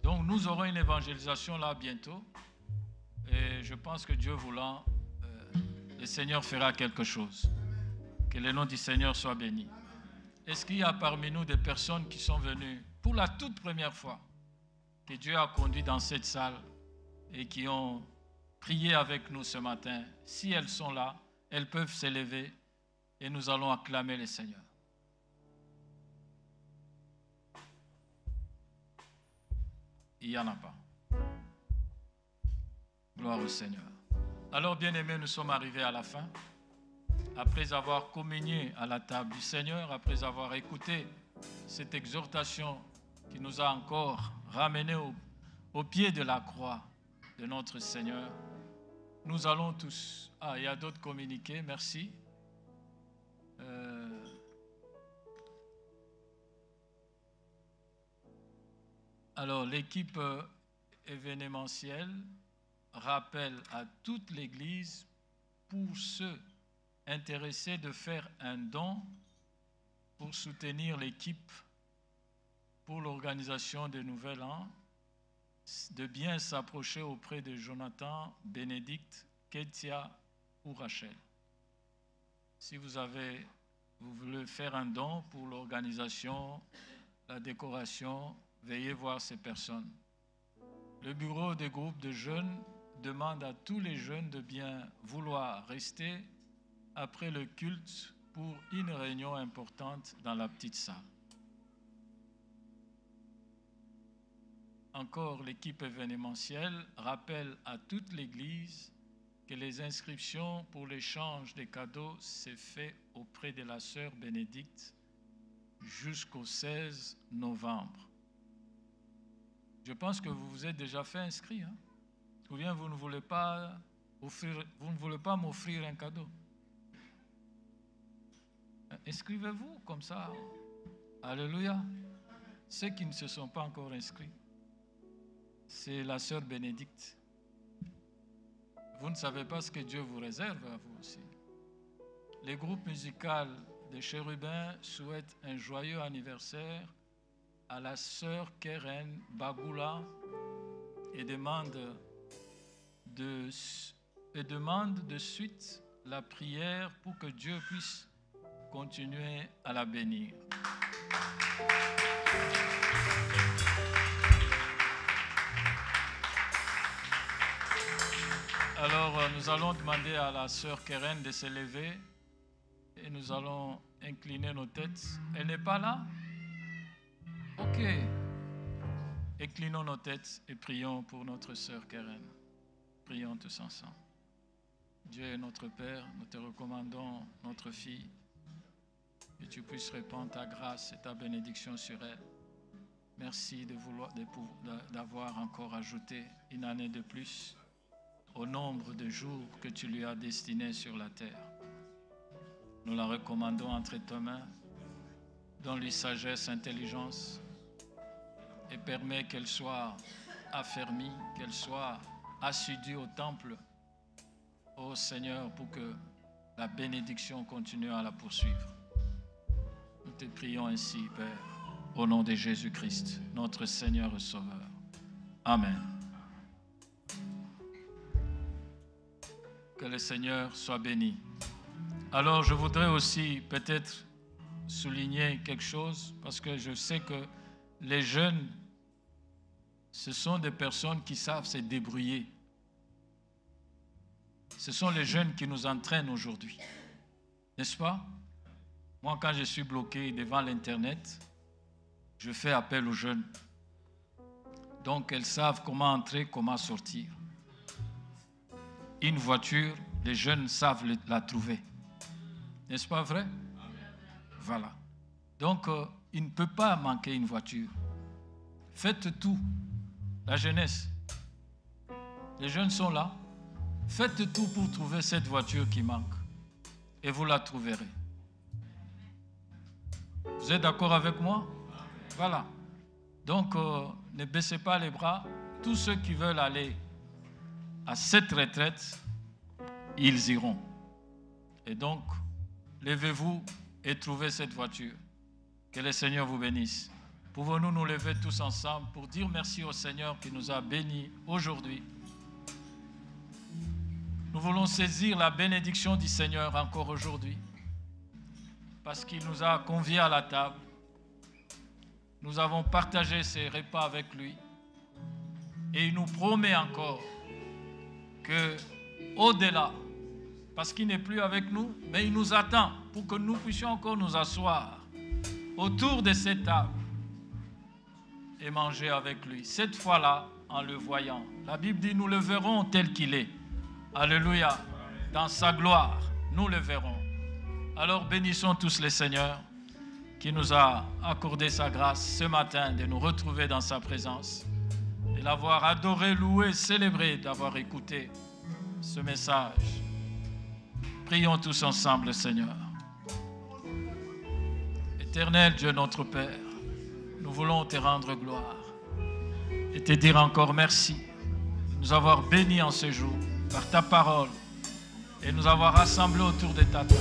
Donc nous aurons une évangélisation là bientôt. Et je pense que Dieu voulant, le Seigneur fera quelque chose. Que le nom du Seigneur soit béni. Est-ce qu'il y a parmi nous des personnes qui sont venues pour la toute première fois, que Dieu a conduit dans cette salle et qui ont prié avec nous ce matin? Si elles sont là, elles peuvent s'élever et nous allons acclamer le Seigneur. Il n'y en a pas. Gloire au Seigneur. Alors, bien-aimés, nous sommes arrivés à la fin. Après avoir communié à la table du Seigneur, après avoir écouté cette exhortation qui nous a encore ramenés au pied de la croix de notre Seigneur, nous allons tous... Ah, il y a d'autres communiqués, merci. Alors, l'équipe événementielle rappelle à toute l'Église, pour ceux intéressés, de faire un don pour soutenir l'équipe pour l'organisation du Nouvel An, de bien s'approcher auprès de Jonathan, Bénédicte, Ketia ou Rachel. Si vous voulez faire un don pour l'organisation, la décoration, veuillez voir ces personnes. Le bureau des groupes de jeunes demande à tous les jeunes de bien vouloir rester après le culte pour une réunion importante dans la petite salle. Encore, l'équipe événementielle rappelle à toute l'Église que les inscriptions pour l'échange des cadeaux s'est fait auprès de la sœur Bénédicte jusqu'au 16 novembre. Je pense que vous vous êtes déjà fait inscrire. Hein? Ou bien vous ne voulez pas m'offrir un cadeau. Inscrivez-vous comme ça. Alléluia. Ceux qui ne se sont pas encore inscrits, c'est la sœur Bénédicte. Vous ne savez pas ce que Dieu vous réserve à vous aussi. Les groupes musicaux des chérubins souhaitent un joyeux anniversaire à la sœur Keren Bagoula et demande de suite la prière pour que Dieu puisse continuer à la bénir. Alors, nous allons demander à la sœur Keren de se lever et nous allons incliner nos têtes. Elle n'est pas là? Ok. Inclinons nos têtes et prions pour notre sœur Keren. Prions tous ensemble. Dieu est notre Père, nous te recommandons notre fille, que tu puisses répandre ta grâce et ta bénédiction sur elle. Merci d'avoir encore ajouté une année de plus au nombre de jours que tu lui as destinés sur la terre. Nous la recommandons entre tes mains. Donne-lui sagesse, intelligence et permets qu'elle soit affermie, qu'elle soit assidue au temple, ô Seigneur, pour que la bénédiction continue à la poursuivre. Nous te prions ainsi, Père, au nom de Jésus-Christ, notre Seigneur et Sauveur. Amen. Que le Seigneur soit béni. Alors, je voudrais aussi peut-être souligner quelque chose, parce que je sais que les jeunes, ce sont des personnes qui savent se débrouiller. Ce sont les jeunes qui nous entraînent aujourd'hui. N'est-ce pas? Moi, quand je suis bloqué devant l'Internet, je fais appel aux jeunes. Donc, elles savent comment entrer, comment sortir. Une voiture, les jeunes savent la trouver. N'est-ce pas vrai? Voilà. Donc, il ne peut pas manquer une voiture. Faites tout. La jeunesse. Les jeunes sont là. Faites tout pour trouver cette voiture qui manque. Et vous la trouverez. Vous êtes d'accord avec moi? Voilà. Donc, ne baissez pas les bras. Tous ceux qui veulent aller à cette retraite, ils iront. Et donc, levez-vous et trouvez cette voiture. Que le Seigneur vous bénisse. Pouvons-nous nous lever tous ensemble pour dire merci au Seigneur qui nous a bénis aujourd'hui. Nous voulons saisir la bénédiction du Seigneur encore aujourd'hui. Parce qu'il nous a conviés à la table. Nous avons partagé ces repas avec lui. Et il nous promet encore que au-delà, parce qu'il n'est plus avec nous, mais il nous attend pour que nous puissions encore nous asseoir autour de cette table et manger avec lui. Cette fois-là, en le voyant. La Bible dit, nous le verrons tel qu'il est. Alléluia. Dans sa gloire, nous le verrons. Alors bénissons tous le Seigneur qui nous a accordé sa grâce ce matin de nous retrouver dans sa présence, de l'avoir adoré, loué, célébré, d'avoir écouté ce message. Prions tous ensemble, Seigneur. Éternel Dieu notre Père, nous voulons te rendre gloire et te dire encore merci de nous avoir bénis en ce jour par ta parole et nous avoir rassemblés autour de ta table.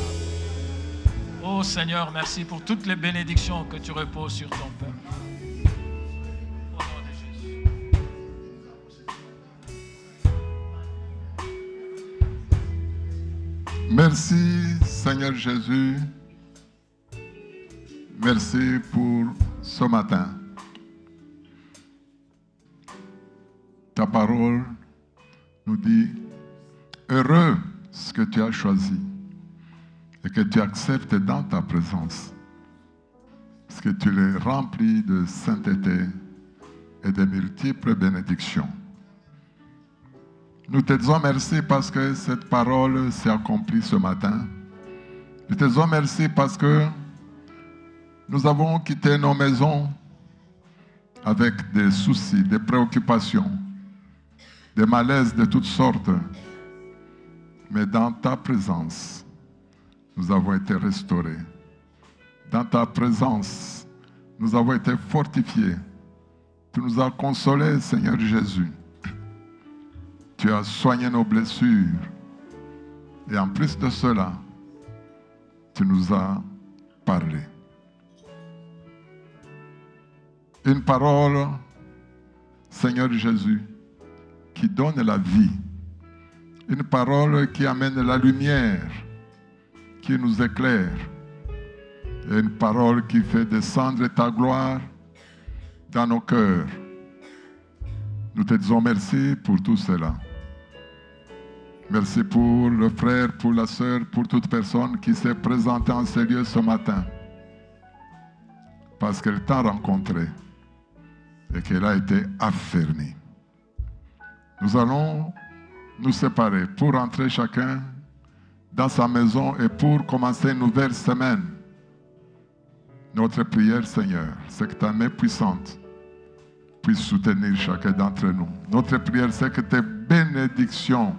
Oh Seigneur, merci pour toutes les bénédictions que tu reposes sur ton peuple. Au nom de Jésus. Merci Seigneur Jésus. Merci pour ce matin. Ta parole nous dit, heureux ce que tu as choisi et que tu acceptes dans ta présence, parce que tu les remplis de sainteté et de multiples bénédictions. Nous te disons merci parce que cette parole s'est accomplie ce matin. Nous te disons merci parce que nous avons quitté nos maisons avec des soucis, des préoccupations, des malaises de toutes sortes. Mais dans ta présence, nous avons été restaurés. Dans ta présence, nous avons été fortifiés. Tu nous as consolés, Seigneur Jésus. Tu as soigné nos blessures. Et en plus de cela, tu nous as parlé. Une parole, Seigneur Jésus, qui donne la vie. Une parole qui amène la lumière, qui nous éclaire. Et une parole qui fait descendre ta gloire dans nos cœurs. Nous te disons merci pour tout cela. Merci pour le frère, pour la sœur, pour toute personne qui s'est présentée en ces lieux ce matin. Parce qu'elle t'a rencontré et qu'elle a été affermie. Nous allons nous séparer pour rentrer chacun dans sa maison et pour commencer une nouvelle semaine. Notre prière, Seigneur, c'est que ta main puissante puisse soutenir chacun d'entre nous. Notre prière, c'est que tes bénédictions,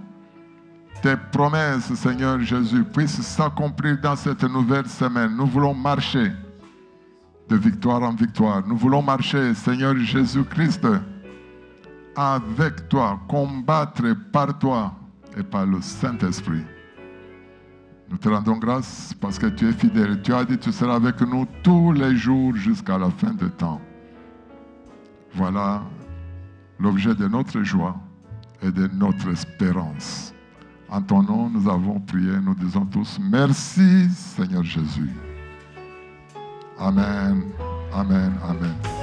tes promesses, Seigneur Jésus, puissent s'accomplir dans cette nouvelle semaine. Nous voulons marcher de victoire en victoire. Nous voulons marcher, Seigneur Jésus-Christ, avec toi, combattre par toi et par le Saint-Esprit. Nous te rendons grâce parce que tu es fidèle. Tu as dit que tu seras avec nous tous les jours jusqu'à la fin du temps. Voilà l'objet de notre joie et de notre espérance. En ton nom, nous avons prié, nous disons tous merci, Seigneur Jésus. Amen, amen, amen.